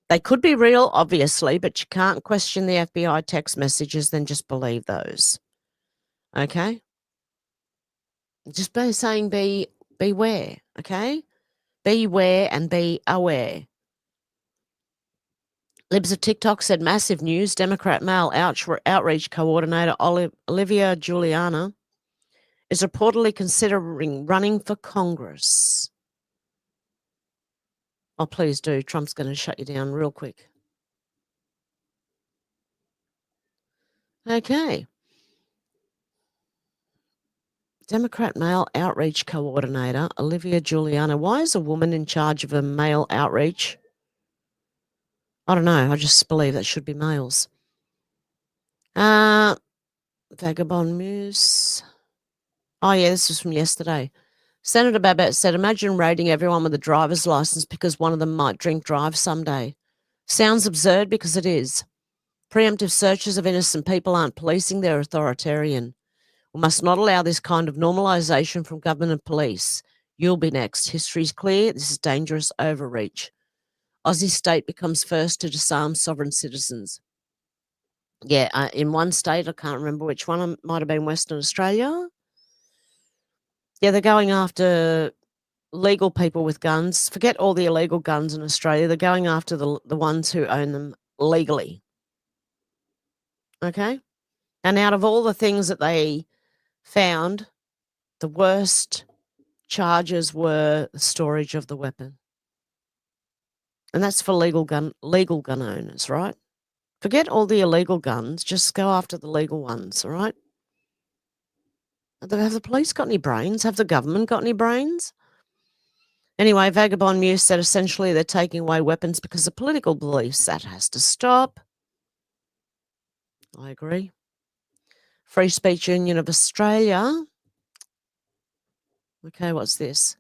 They could be real, obviously, but you can't question the FBI text messages, then just believe those. Okay? Just by saying beware, okay? Beware and be aware. Libs of TikTok said massive news. Democrat male outreach coordinator Olivia Giuliana is reportedly considering running for Congress. Oh, please do. Trump's going to shut you down real quick. Okay. Democrat male outreach coordinator Olivia Giuliana. Why is a woman in charge of a male outreach? I don't know. I just believe that should be males. Vagabond Muse. Oh, yeah, this was from yesterday. Senator Babette said, imagine raiding everyone with a driver's license because one of them might drink drive someday. Sounds absurd because it is. Preemptive searches of innocent people aren't policing, they're authoritarian. We must not allow this kind of normalisation from government and police. You'll be next. History's clear. This is dangerous overreach. Aussie state becomes first to disarm sovereign citizens. Yeah, in one state, I can't remember which one, it might have been Western Australia. Yeah, they're going after legal people with guns. Forget all the illegal guns in Australia. They're going after the ones who own them legally. Okay? And out of all the things that they found, the worst charges were the storage of the weapon. And that's for legal gun owners, right? Forget all the illegal guns. Just go after the legal ones, all right? Have the police got any brains? Have the government got any brains? Anyway, Vagabond Muse said essentially they're taking away weapons because of political beliefs. That has to stop. I agree. Free Speech Union of Australia. Okay, what's this?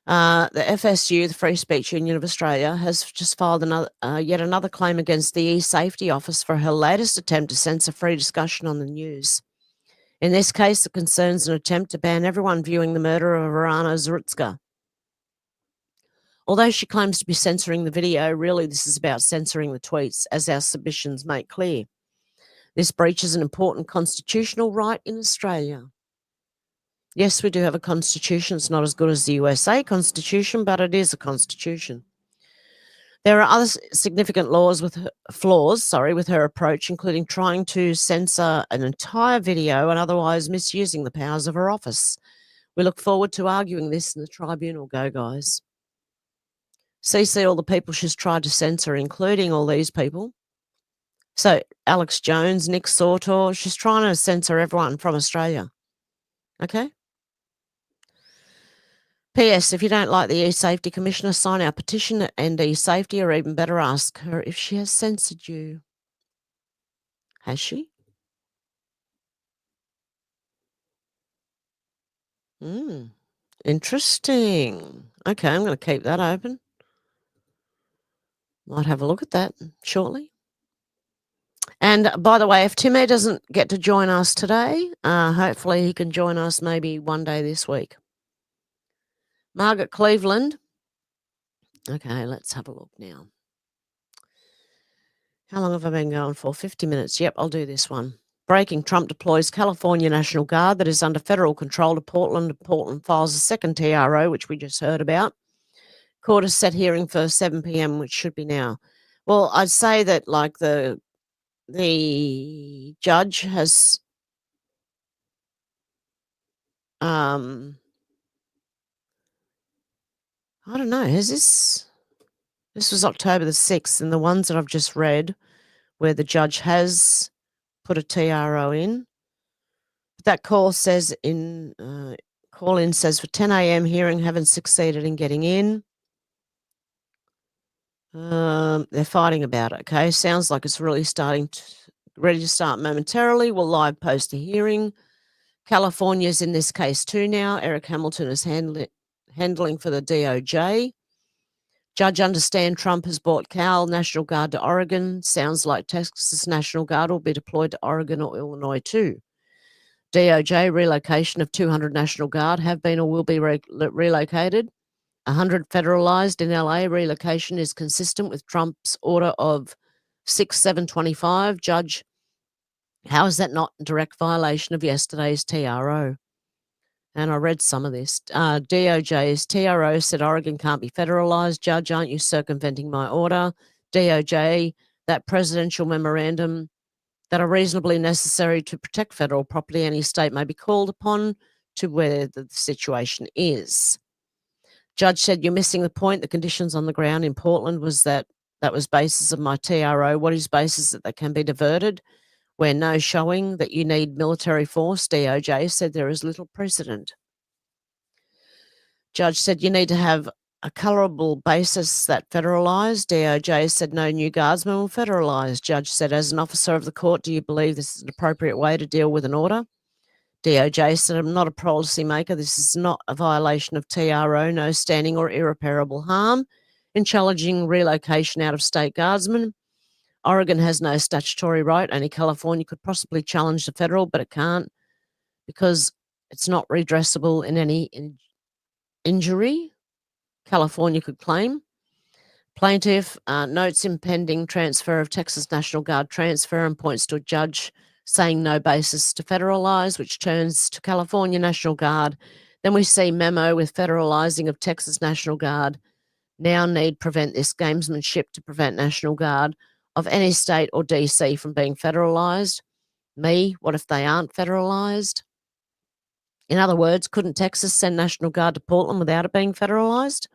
The FSU, the Free Speech Union of Australia, has just filed yet another claim against the eSafety Office for her latest attempt to censor free discussion on the news. In this case, it concerns an attempt to ban everyone viewing the murder of Rana Zrutska. Although she claims to be censoring the video, really this is about censoring the tweets, as our submissions make clear. This breaches an important constitutional right in Australia. Yes, we do have a constitution. It's not as good as the USA constitution, but it is a constitution. There are other significant flaws with her approach, including trying to censor an entire video and otherwise misusing the powers of her office. We look forward to arguing this in the tribunal. Go, guys. CC all the people she's tried to censor, including all these people. So Alex Jones, Nick Sautor, she's trying to censor everyone from Australia. Okay? P.S. If you don't like the eSafety Commissioner, sign our petition at End eSafety, or even better, ask her if she has censored you. Has she? Interesting. Okay, I'm going to keep that open. Might have a look at that shortly. And by the way, if Timmy doesn't get to join us today, hopefully he can join us maybe one day this week. Margaret Cleveland. Okay, let's have a look now. How long have I been going for? 50 minutes. Yep, I'll do this one. Breaking, Trump deploys California National Guard that is under federal control to Portland. Portland files a second TRO, which we just heard about. Court has set hearing for 7 p.m., which should be now. Well, I'd say that like the judge has I don't know, has this was October the 6th, and the ones that I've just read where the judge has put a TRO in. That call says call-in says for 10 a.m. hearing haven't succeeded in getting in. They're fighting about it, okay? Sounds like it's really ready to start momentarily. We'll live post a hearing. California's in this case too now. Eric Hamilton is handling for the DOJ. Judge understand Trump has brought Cal National Guard to Oregon. Sounds like Texas National Guard will be deployed to Oregon or Illinois too. DOJ relocation of 200 National Guard have been or will be relocated. 100 federalized in LA. Relocation is consistent with Trump's order of 6/7/25. Judge, how is that not in direct violation of yesterday's TRO? And I read some of this. DOJ's TRO said Oregon can't be federalized. Judge, aren't you circumventing my order? DOJ, that presidential memorandum that are reasonably necessary to protect federal property, any state may be called upon to where the situation is. Judge said, you're missing the point. The conditions on the ground in Portland was that was basis of my TRO. What is basis that they can be diverted? Where no showing that you need military force, DOJ said there is little precedent. Judge said you need to have a colorable basis that federalized. DOJ said no new guardsmen will federalize. Judge said, as an officer of the court, do you believe this is an appropriate way to deal with an order? DOJ said, I'm not a policy maker. This is not a violation of TRO, no standing or irreparable harm in challenging relocation out of state guardsmen. Oregon has no statutory right. Only California could possibly challenge the federal, but it can't because it's not redressable in any injury California could claim. Plaintiff notes impending transfer of Texas National Guard transfer and points to a judge saying no basis to federalize, which turns to California National Guard. Then we see memo with federalizing of Texas National Guard. Now need prevent this gamesmanship to prevent National Guard of any state or DC from being federalized. What if they aren't federalized? In other words, couldn't Texas send National Guard to Portland without it being federalized?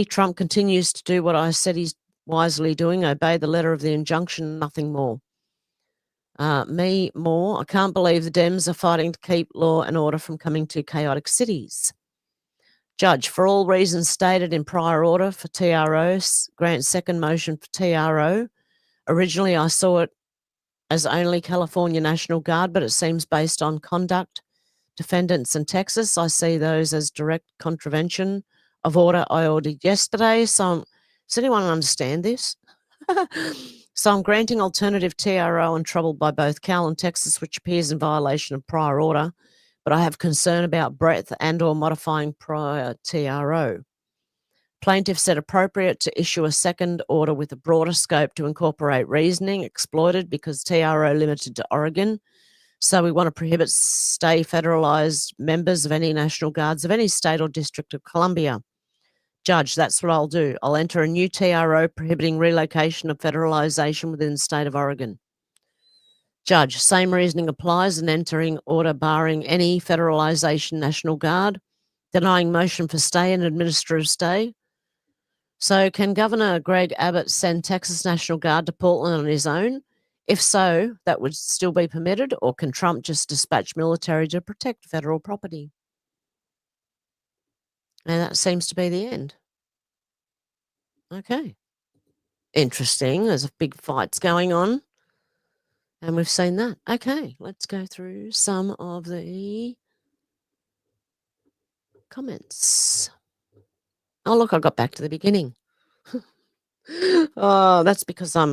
Trump continues to do what I said he's wisely doing, obey the letter of the injunction, nothing more. I can't believe the Dems are fighting to keep law and order from coming to chaotic cities. Judge, for all reasons stated in prior order for TROs, grant second motion for TRO. Originally, I saw it as only California National Guard, but it seems based on conduct, defendants in Texas. I see those as direct contravention of order I ordered yesterday. Does anyone understand this? So I'm granting alternative TRO and troubled by both Cal and Texas, which appears in violation of prior order, but I have concern about breadth and or modifying prior TRO. Plaintiff said appropriate to issue a second order with a broader scope to incorporate reasoning exploited because TRO limited to Oregon. So we want to prohibit stay federalized members of any National Guards of any state or District of Columbia. Judge, that's what I'll do. I'll enter a new TRO prohibiting relocation of federalization within the state of Oregon. Judge, same reasoning applies in entering order barring any federalization National Guard, denying motion for stay and administrative stay. So can Governor Greg Abbott send Texas National Guard to Portland on his own? If so, that would still be permitted, or can Trump just dispatch military to protect federal property? And that seems to be the end. Okay. Interesting. There's big fights going on. And we've seen that. Okay, let's go through some of the comments. Oh, look, I got back to the beginning. Oh, that's because I'm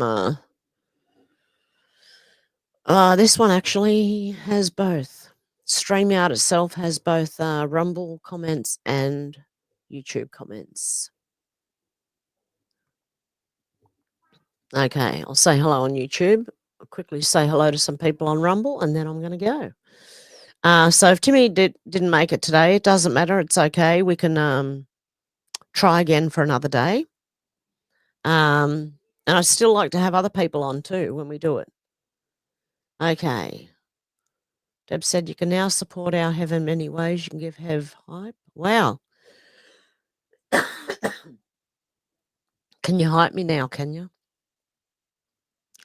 this one actually has both. StreamYard itself has both Rumble comments and YouTube comments. Okay, I'll say hello on YouTube. I'll quickly say hello to some people on Rumble, and then I'm going to go. So if Timmy didn't make it today, it doesn't matter. It's okay. We can try again for another day. And I'd still like to have other people on too when we do it. Okay. Deb said you can now support our Hev in many ways. You can give Hev hype. Wow. Can you hype me now, can you?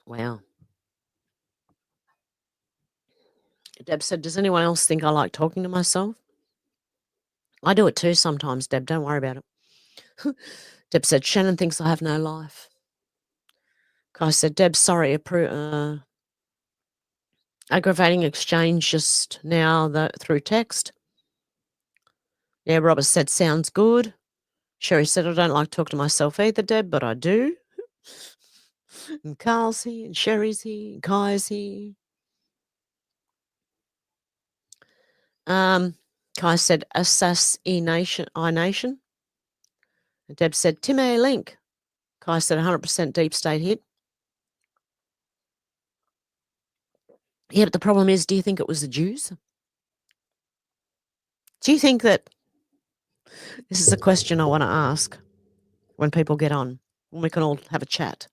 Wow. Deb said, does anyone else think I like talking to myself? I do it too sometimes, Deb. Don't worry about it. Deb said, Shannon thinks I have no life. Kai said, Deb, sorry, aggravating exchange just now through text. Yeah, Robert said, sounds good. Sherry said, I don't like talking to myself either, Deb, but I do. And Carl's here, and Sherry's here, and Kai's here. Kai said, assassination, I-Nation. And Deb said, Tim A. Link. Kai said, 100% deep state hit. Yeah, but the problem is, do you think it was the Jews? Do you think that, this is a question I want to ask when people get on, when we can all have a chat.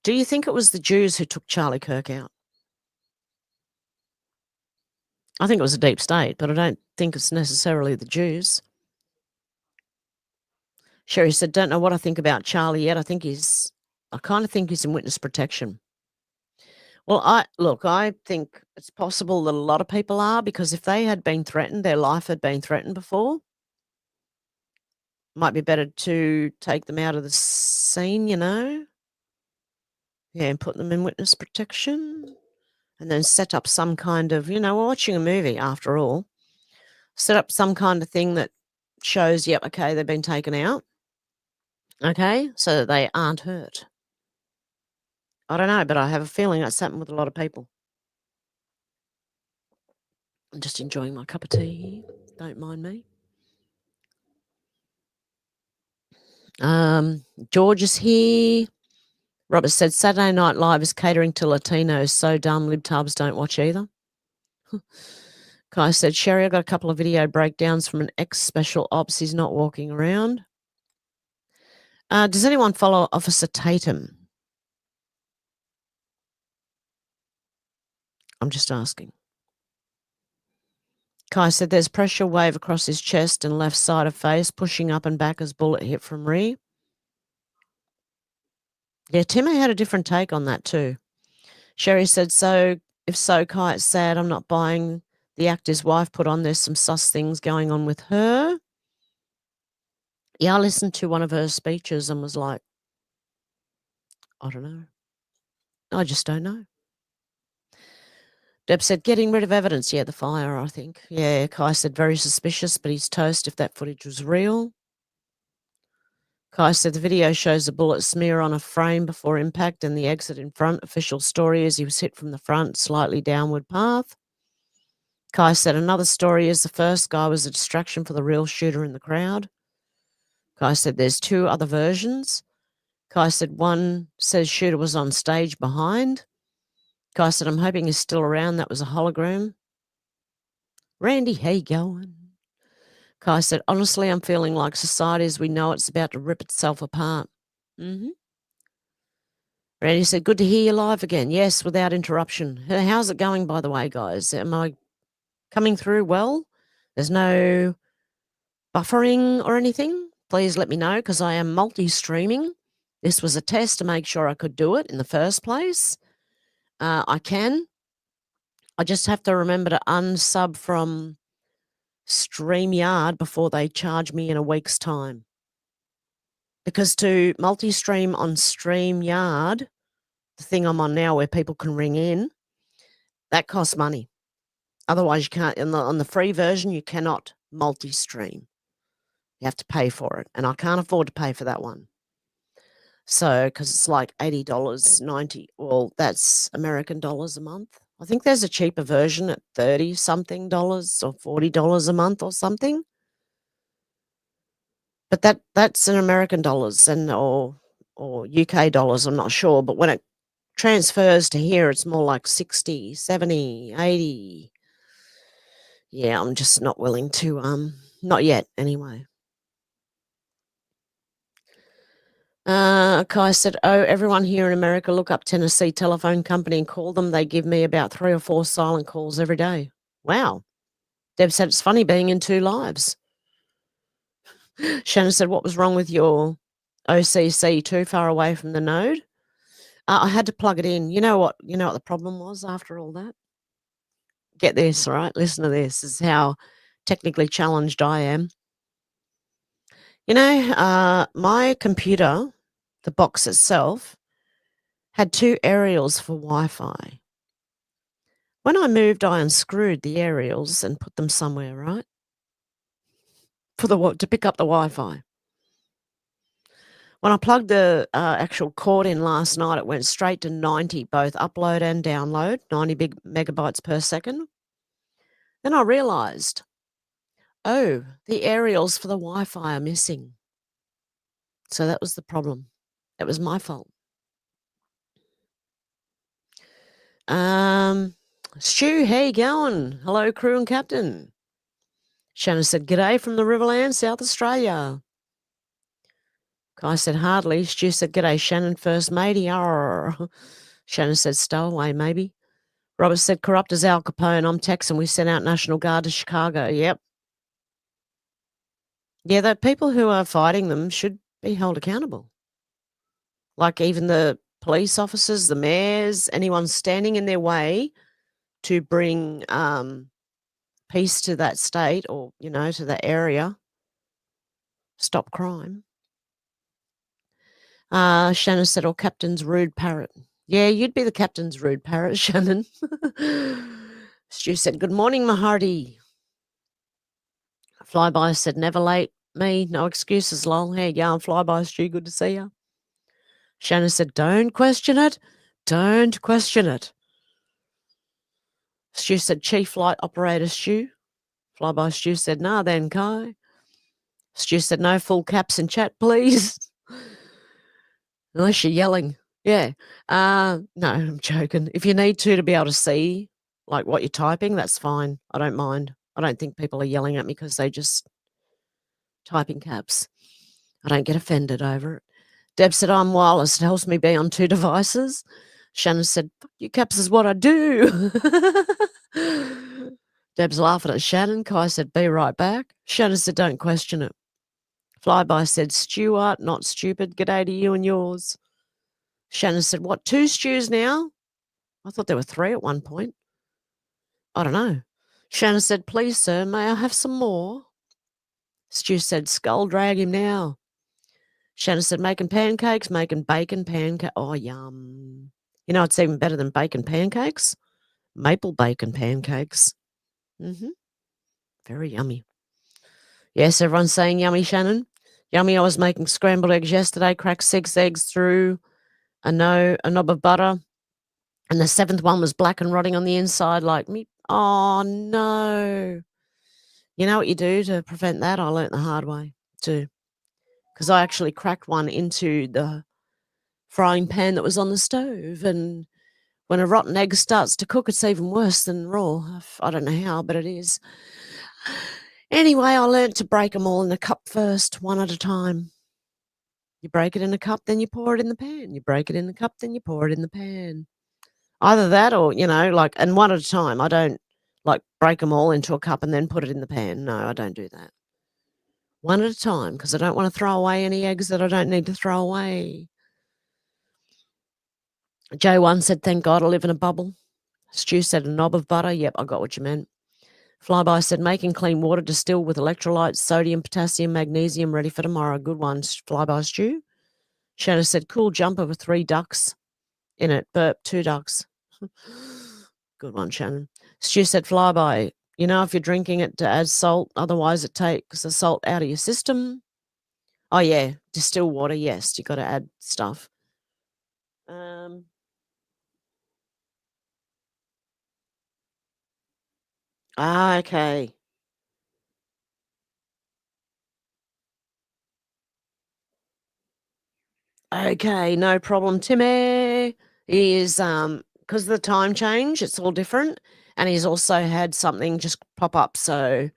Do you think it was the Jews who took Charlie Kirk out? I think it was a deep state, but I don't think it's necessarily the Jews. Sherry said, don't know what I think about Charlie yet. I kind of think he's in witness protection. Well, I think it's possible that a lot of people are, because if they had been threatened, their life had been threatened before, might be better to take them out of the scene, you know? Yeah, and put them in witness protection, and then set up some kind of, we're watching a movie after all, set up some kind of thing that shows, yep, okay, they've been taken out, okay, so that they aren't hurt. I don't know, but I have a feeling that's happened with a lot of people. I'm just enjoying my cup of tea here. Don't mind me. George is here. Robert said, Saturday Night Live is catering to Latinos. So dumb, libtubs don't watch either. Kai said, Sherry, I got a couple of video breakdowns from an ex-special ops. He's not walking around. Does anyone follow Officer Tatum? I'm just asking. Kai said, there's pressure wave across his chest and left side of face, pushing up and back as bullet hit from rear. Yeah, Timmy had a different take on that too. Sherry said, so if so, Kai, it's sad. I'm not buying the act his wife put on. There's some sus things going on with her. Yeah, I listened to one of her speeches and was like, I don't know. I just don't know. Deb said, getting rid of evidence. Yeah, the fire, I think. Yeah, Kai said, very suspicious, but he's toast if that footage was real. Kai said, the video shows a bullet smear on a frame before impact and the exit in front. Official story is he was hit from the front, slightly downward path. Kai said, another story is the first guy was a distraction for the real shooter in the crowd. Kai said, there's two other versions. Kai said, one says shooter was on stage behind. Kai said, I'm hoping he's still around. That was a hologram. Randy, how you going? Kai said, honestly, I'm feeling like society as we know it's about to rip itself apart. Randy said, good to hear you live again. Yes, without interruption. How's it going, by the way, guys? Am I coming through well? There's no buffering or anything? Please let me know, because I am multi-streaming. This was a test to make sure I could do it in the first place. I can. I just have to remember to unsub from StreamYard before they charge me in a week's time. Because to multi-stream on StreamYard, the thing I'm on now where people can ring in, that costs money. Otherwise, you can't. On the free version, you cannot multi-stream. You have to pay for it, and I can't afford to pay for that one. So, because it's like $80, 90, well, that's American dollars a month. I think there's a cheaper version at $30-something or $40 a month or something. But that's in American dollars and or UK dollars, I'm not sure. But when it transfers to here, it's more like 60, 70, 80. Yeah, I'm just not willing to, not yet anyway. Kai said, oh, everyone here in America, look up Tennessee Telephone Company and call them. They give me about 3 or 4 silent calls every day. Wow. Deb said, it's funny being in 2 lives. Shannon said, what was wrong with your OCC? Too far away from the node? I had to plug it in. You know what the problem was after all that? Get this, all right? Listen to this. This is how technically challenged I am. You know, my computer, the box itself, had 2 aerials for Wi-Fi. When I moved, I unscrewed the aerials and put them somewhere, right? To pick up the Wi-Fi. When I plugged the actual cord in last night, it went straight to 90, both upload and download, 90 megabytes per second. Then I realized, oh, the aerials for the Wi-Fi are missing. So that was the problem. It was my fault. Stu, how you going? Hello, crew and captain. Shannon said, g'day from the Riverland, South Australia. Kai said, hardly. Stu said, g'day, Shannon, first matey. Arr. Shannon said, stowaway, maybe. Robert said, corrupt as Al Capone. I'm Texan. We sent out National Guard to Chicago. Yep. Yeah, the people who are fighting them should be held accountable. Like even the police officers, the mayors, anyone standing in their way to bring peace to that state or, to that area. Stop crime. Shannon said, or Captain's rude parrot. Yeah, you'd be the Captain's rude parrot, Shannon. Stu said, good morning, my hearty. Flyby said, never late. Me, no excuses, lol. How you going, Flyby, Stu? Good to see you. Shannon said, don't question it. Don't question it. Stu said, Chief Flight Operator Stu. Flyby Stu said, nah, then, Kai. Stu said, no full caps in chat, please. Unless you're yelling. Yeah. No, I'm joking. If you need to be able to see, like, what you're typing, that's fine. I don't mind. I don't think people are yelling at me because they just type in caps. I don't get offended over it. Deb said, I'm wireless. It helps me be on 2 devices. Shannon said, fuck you, caps is what I do. Deb's laughing at Shannon. Kai said, be right back. Shannon said, don't question it. Flyby said, Stuart, not stupid. G'day to you and yours. Shannon said, what, 2 stews now? I thought there were 3 at one point. I don't know. Shannon said, please, sir, may I have some more? Stu said, skull drag him now. Shannon said, making pancakes, making bacon pancakes. Oh, yum. You know, it's even better than bacon pancakes. Maple bacon pancakes. Very yummy. Yes, everyone's saying yummy, Shannon. Yummy, I was making scrambled eggs yesterday, cracked 6 eggs through a knob of butter. And the 7th one was black and rotting on the inside like me. Oh, no. You know what you do to prevent that? I learnt the hard way too. Because I actually cracked one into the frying pan that was on the stove. And when a rotten egg starts to cook, it's even worse than raw. I don't know how, but it is. Anyway, I learnt to break them all in a cup first, one at a time. You break it in a cup, then you pour it in the pan. You break it in the cup, then you pour it in the pan. Either that or, and one at a time. I don't, break them all into a cup and then put it in the pan. No, I don't do that. One at a time, because I don't want to throw away any eggs that I don't need to throw away. J1 said, thank God I live in a bubble. Stu said, a knob of butter. Yep, I got what you meant. Flyby said, making clean water distilled with electrolytes, sodium, potassium, magnesium, ready for tomorrow. Good one, Flyby Stu. Shannon said, cool jumper with 3 ducks in it. Burp, 2 ducks. Good one, Shannon. Stu said, Flyby, You know, if you're drinking it to add salt, otherwise it takes the salt out of your system. Oh, yeah, distilled water, yes, you got to add stuff. Okay. Okay, no problem, Timmy. He is, because of the time change, it's all different. And he's also had something just pop up. So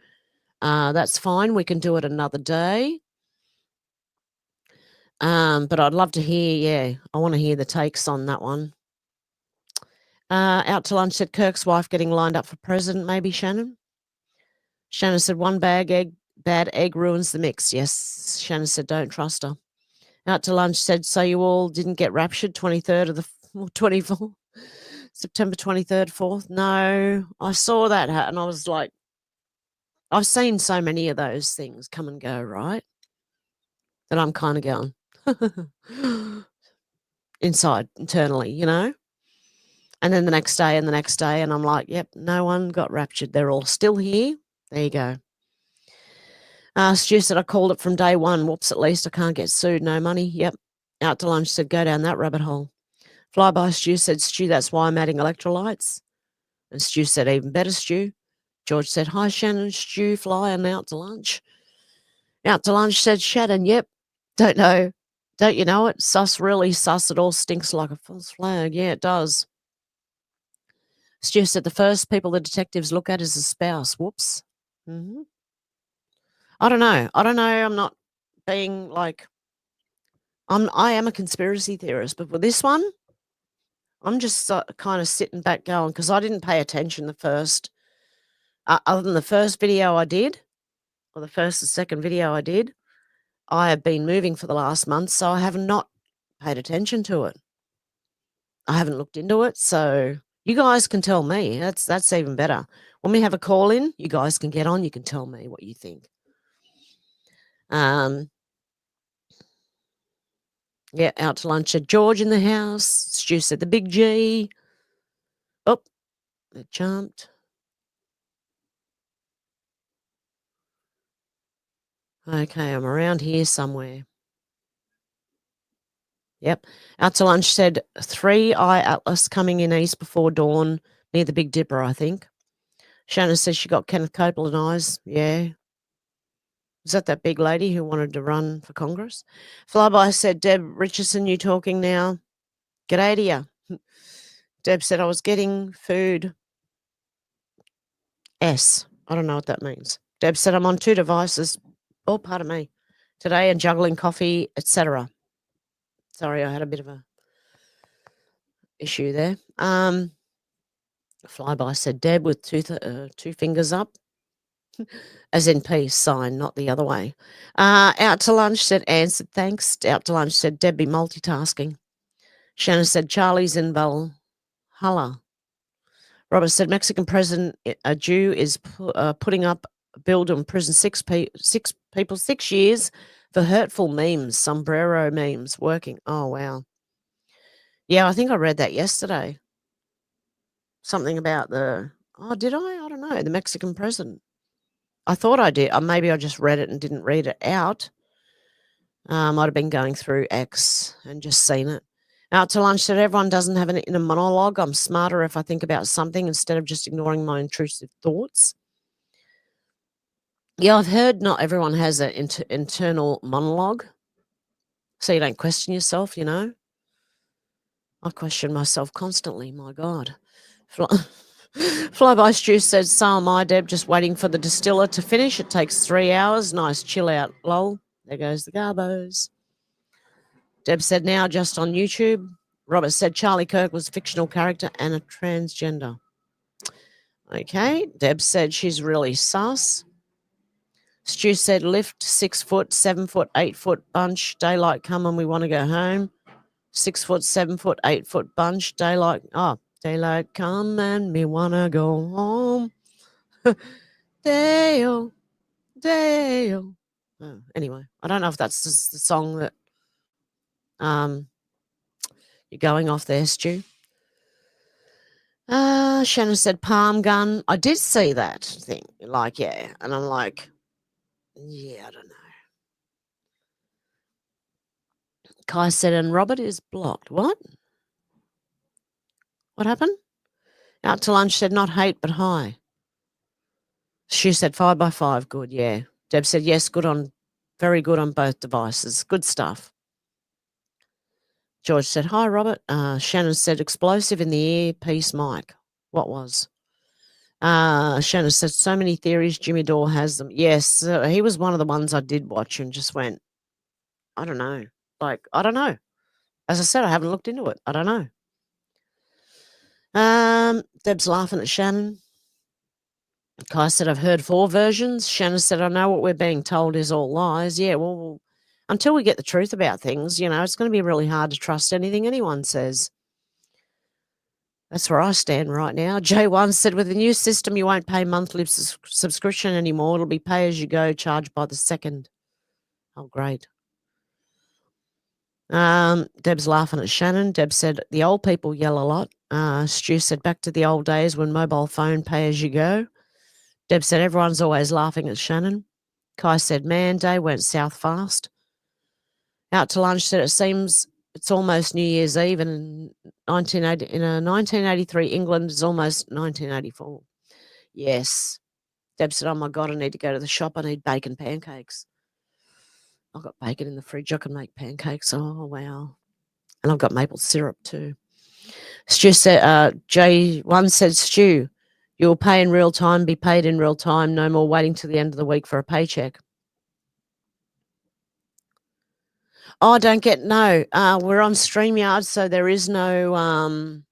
that's fine. We can do it another day. But I'd love to hear, yeah, I want to hear the takes on that one. Out to lunch said Kirk's wife getting lined up for president, maybe, Shannon? Shannon said one bad egg ruins the mix. Yes, Shannon said don't trust her. Out to lunch said, so you all didn't get raptured 23rd of the 24th, September 23rd, 4th? No, I saw that and I was like, I've seen so many of those things come and go, right? That I'm kind of going inside, internally, you know? And then the next day and the next day, and I'm like, yep, no one got raptured. They're all still here. There you go. Stu said, I called it from day one. Whoops, at least I can't get sued. No money. Yep. Out to lunch said, go down that rabbit hole. Flyby Stu said, Stu, that's why I'm adding electrolytes. And Stu said, even better, Stu. George said, hi, Shannon, Stu, fly, and out to lunch. Out to lunch said, Shannon, yep. Don't know. Don't you know it? Sus, really sus. It all stinks like a false flag. Yeah, it does. Stu said, the first people the detectives look at is the spouse. Whoops. I don't know. I'm not being like, I am a conspiracy theorist, but with this one, I'm just kind of sitting back going, because I didn't pay attention the first, other than the first video I did, or the first and second video I did, I have been moving for the last month, so I have not paid attention to it. I haven't looked into it, so you guys can tell me. That's even better. When we have a call in, you guys can get on. You can tell me what you think. Yeah, out to lunch at George in the house. Stu said the big G. Oh, it jumped. Okay, I'm around here somewhere. Yep. Out to lunch said 3-eye Atlas coming in east before dawn near the Big Dipper, I think. Shannon says she got Kenneth Copeland eyes. Yeah. Is that big lady who wanted to run for Congress? Flyby said, Deb Richardson, you talking now? G'day to you. Deb said, I was getting food. I don't know what that means. Deb said, I'm on 2 devices. Oh, pardon me. Today and juggling coffee, etc. Sorry, I had a bit of a issue there. Flyby said, Deb with 2 fingers up. As in peace sign, not the other way. Out to lunch said, answered, thanks. Out to lunch said, Debbie multitasking. Shannon said, Charlie's in Valhalla. Robert said, Mexican president, a Jew, is putting up a bill to imprison 6 people 6 years for hurtful memes, sombrero memes, working. Oh, wow. Yeah, I think I read that yesterday. Something about did I? I don't know, the Mexican president. I thought I did. Maybe I just read it and didn't read it out. Might have been going through X and just seen it. Out to lunch said, everyone doesn't have an inner monologue. I'm smarter if I think about something instead of just ignoring my intrusive thoughts. Yeah, I've heard not everyone has an internal monologue. So you don't question yourself, you know. I question myself constantly, my God. Flyby Stu says, so am I, Deb, just waiting for the distiller to finish. It takes 3 hours. Nice chill out, lol. There goes the garbos. Deb said, now just on YouTube. Robert said, Charlie Kirk was a fictional character and a transgender. Okay. Deb said, she's really sus. Stu said, lift 6 foot, 7 foot, 8 foot bunch. Daylight come and we want to go home. 6 foot, 7 foot, 8 foot bunch. Daylight come and me want to go home. Dale. Oh, anyway, I don't know if that's the song that you're going off there, Stu. Shannon said palm gun. I did see that thing. Like, yeah. And I'm like, yeah, I don't know. Kai said, and Robert is blocked. What? What happened? Out to lunch said, not hate, but hi. Stu said 5 by 5. Good, yeah. Deb said, yes, very good on both devices. Good stuff. George said, hi, Robert. Shannon said, explosive in the earpiece mic. What was? Shannon said, so many theories. Jimmy Dore has them. Yes, he was one of the ones I did watch and just went, I don't know. Like, I don't know. As I said, I haven't looked into it. I don't know. Deb's laughing at Shannon. Kai said, I've heard 4 versions. Shannon said, I know what we're being told is all lies. Yeah, well, until we get the truth about things, it's going to be really hard to trust anything anyone says. That's where I stand right now. J1 said, with the new system, you won't pay monthly subscription anymore. It'll be pay as you go, charged by the second. Oh, great. Deb's laughing at Shannon. Deb said, the old people yell a lot. Stu said, back to the old days when mobile phone pay as you go. Deb said, everyone's always laughing at Shannon. Kai said, man, day went south fast. Out to lunch said, it seems it's almost New Year's Eve, and in 1983 England is almost 1984. Yes. Deb said, oh my God, I need to go to the shop. I need bacon pancakes. I've got bacon in the fridge. I can make pancakes. Oh, wow. And I've got maple syrup too. Stu said, J1 said, Stu, you'll pay in real time, be paid in real time. No more waiting till the end of the week for a paycheck. Oh, don't get, no. We're on StreamYard, so there is no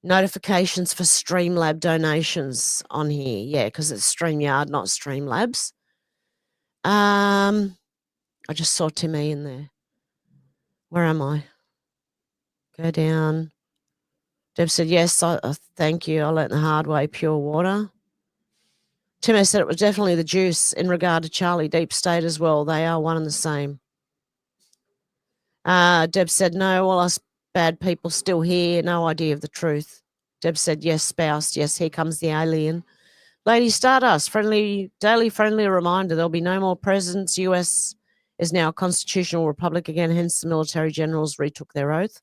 notifications for Streamlab donations on here. Yeah, because it's StreamYard, not Streamlabs. I just saw Timmy in there. Where am I? Go down. Deb said, yes, thank you. I learnt the hard way, pure water. Timmy said it was definitely the juice in regard to Charlie Deep State as well. They are one and the same. Deb said, no, all us bad people still here. No idea of the truth. Deb said, yes, spouse. Yes, here comes the alien. Lady Stardust, daily friendly reminder, there'll be no more presidents. US is now a constitutional republic again, hence the military generals retook their oath.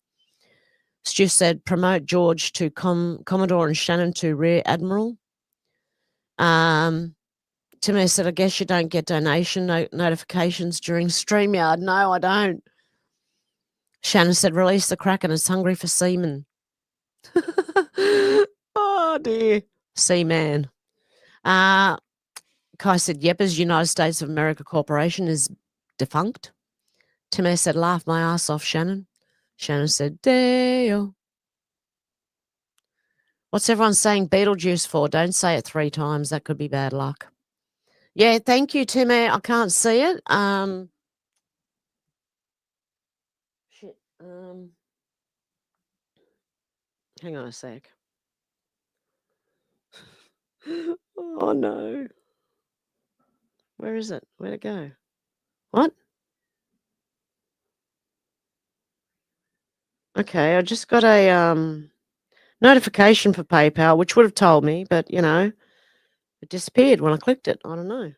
Stu said, promote George to Commodore and Shannon to Rear Admiral. Timmy said, I guess you don't get donation notifications during StreamYard. No, I don't. Shannon said, release the Kraken. It's hungry for seamen. Oh, dear. Seaman. Kai said, Yepper's United States of America Corporation is defunct. Timmy said, laugh my ass off, Shannon. Shannon said, Dale. What's everyone saying Beetlejuice for? Don't say it 3 times. That could be bad luck. Yeah, thank you, Timmy. I can't see it. Shit. Hang on a sec. Oh, no. Where is it? Where'd it go? What? Okay, I just got a notification for PayPal, which would have told me, but, it disappeared when I clicked it. I don't know.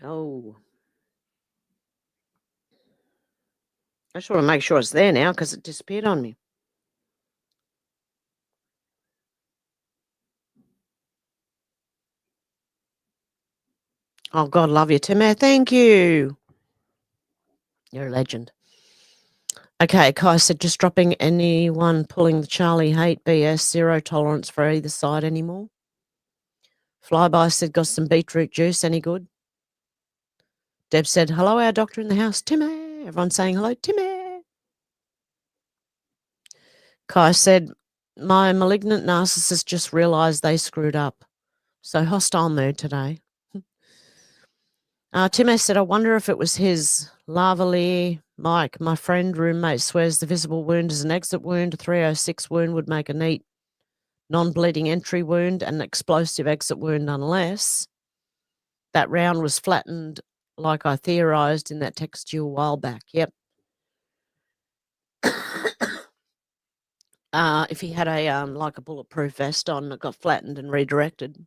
Oh. I just want to make sure it's there now because it disappeared on me. Oh, God, love you, Timmy. Thank you. You're a legend. Okay, Kai said, just dropping anyone pulling the Charlie hate BS, 0 tolerance for either side anymore. Flyby said, got some beetroot juice, any good? Deb said, hello, our doctor in the house, Timmy. Everyone's saying hello, Timmy. Kai said, my malignant narcissist just realised they screwed up. So hostile mood today. Timmy said, I wonder if it was his lavalier. Mike, my friend, roommate, swears the visible wound is an exit wound. A 306 wound would make a neat non-bleeding entry wound and an explosive exit wound unless that round was flattened like I theorized in that text to you a while back. Yep. If he had a like a bulletproof vest on, it got flattened and redirected.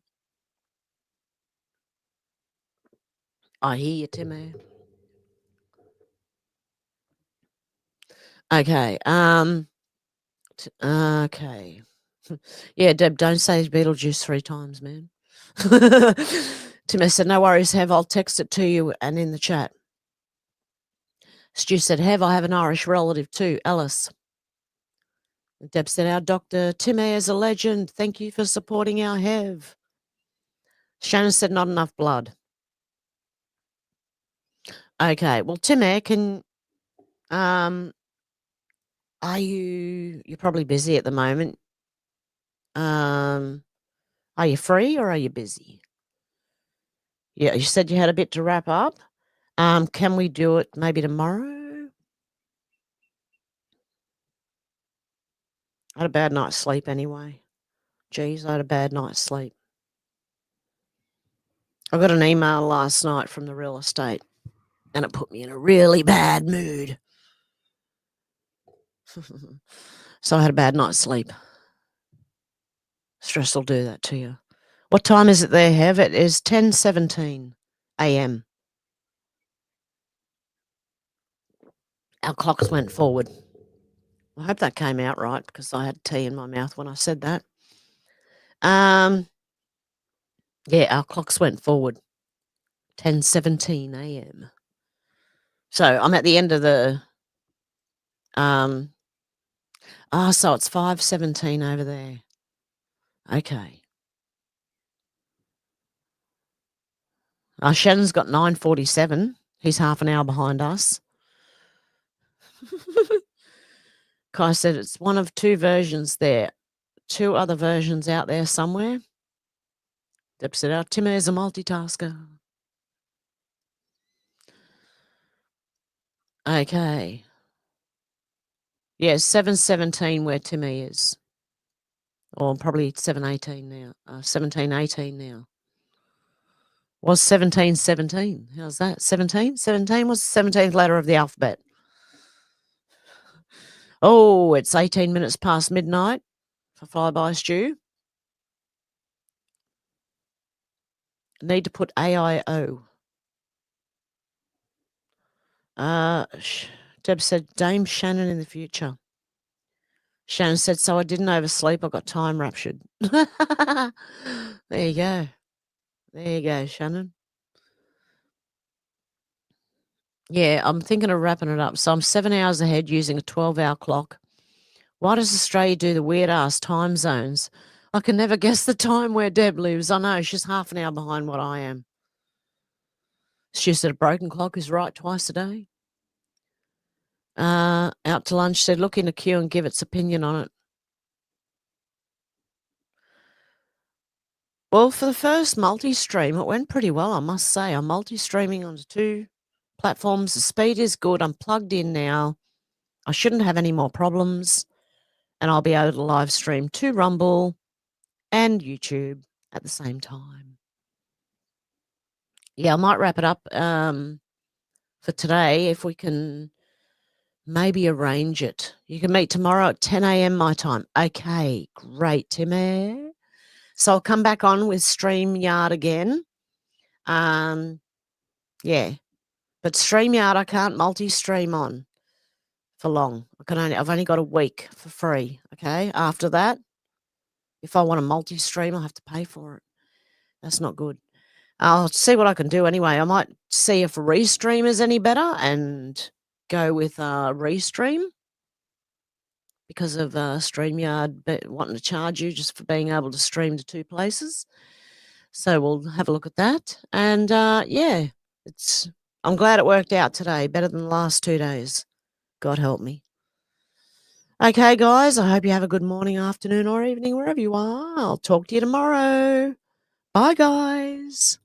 I hear you, Timmy. Okay. Okay. Yeah, Deb, don't say Beetlejuice 3 times, man. Timmy said, no worries, Hev. I'll text it to you and in the chat. Stu said, Hev, I have an Irish relative too, Alice. Deb said, our Dr. Timmy is a legend. Thank you for supporting our Hev. Shannon said, not enough blood. Okay, well, Timmy, you're probably busy at the moment. Are you free or are you busy? Yeah, you said you had a bit to wrap up. Can we do it maybe tomorrow? I had a bad night's sleep anyway. Geez, I had a bad night's sleep. I got an email last night from the real estate, and it put me in a really bad mood. So I had a bad night's sleep. Stress will do that to you. What time is it there, Hev? It is 10:17 a.m. Our clocks went forward. I hope that came out right because I had tea in my mouth when I said that. Yeah, our clocks went forward. 10:17 a.m. So I'm at the end of the so it's 5:17 over there. Okay. Shannon's got 9:47. He's half an hour behind us. Kai said it's one of 2 versions there. 2 other versions out there somewhere. Deb said, our Timmy is a multitasker. Okay. Yeah, 7:17 where Timmy is. Or probably 7:18 now. 17:18 now. Was 17:17. How's that? 17? 17 was the 17th letter of the alphabet. Oh, it's 18 minutes past midnight for Flyby Stew. Need to put AIO. Deb said, Dame Shannon in the future. Shannon said, so I didn't oversleep. I got time raptured. There you go. There you go, Shannon. Yeah, I'm thinking of wrapping it up. So I'm 7 hours ahead using a 12-hour clock. Why does Australia do the weird-ass time zones? I can never guess the time where Deb lives. I know, she's half an hour behind what I am. She said a broken clock is right twice a day. Out to lunch said, look in the queue and give its opinion on it. Well, for the first multi-stream, it went pretty well, I must say. I'm multi-streaming onto 2 platforms. The speed is good. I'm plugged in now. I shouldn't have any more problems. And I'll be able to live stream to Rumble and YouTube at the same time. Yeah, I might wrap it up for today if we can maybe arrange it. You can meet tomorrow at 10 a.m. my time. Okay, great, Timmy. So I'll come back on with StreamYard again. Yeah, but StreamYard I can't multi-stream on for long. I've only got a week for free. Okay, after that, if I want to multi-stream, I'll have to pay for it. That's not good. I'll see what I can do anyway. I might see if Restream is any better and go with Restream because of StreamYard wanting to charge you just for being able to stream to 2 places. So we'll have a look at that. And yeah, I'm glad it worked out today, better than the last 2 days. God help me. Okay, guys, I hope you have a good morning, afternoon, or evening, wherever you are. I'll talk to you tomorrow. Bye, guys.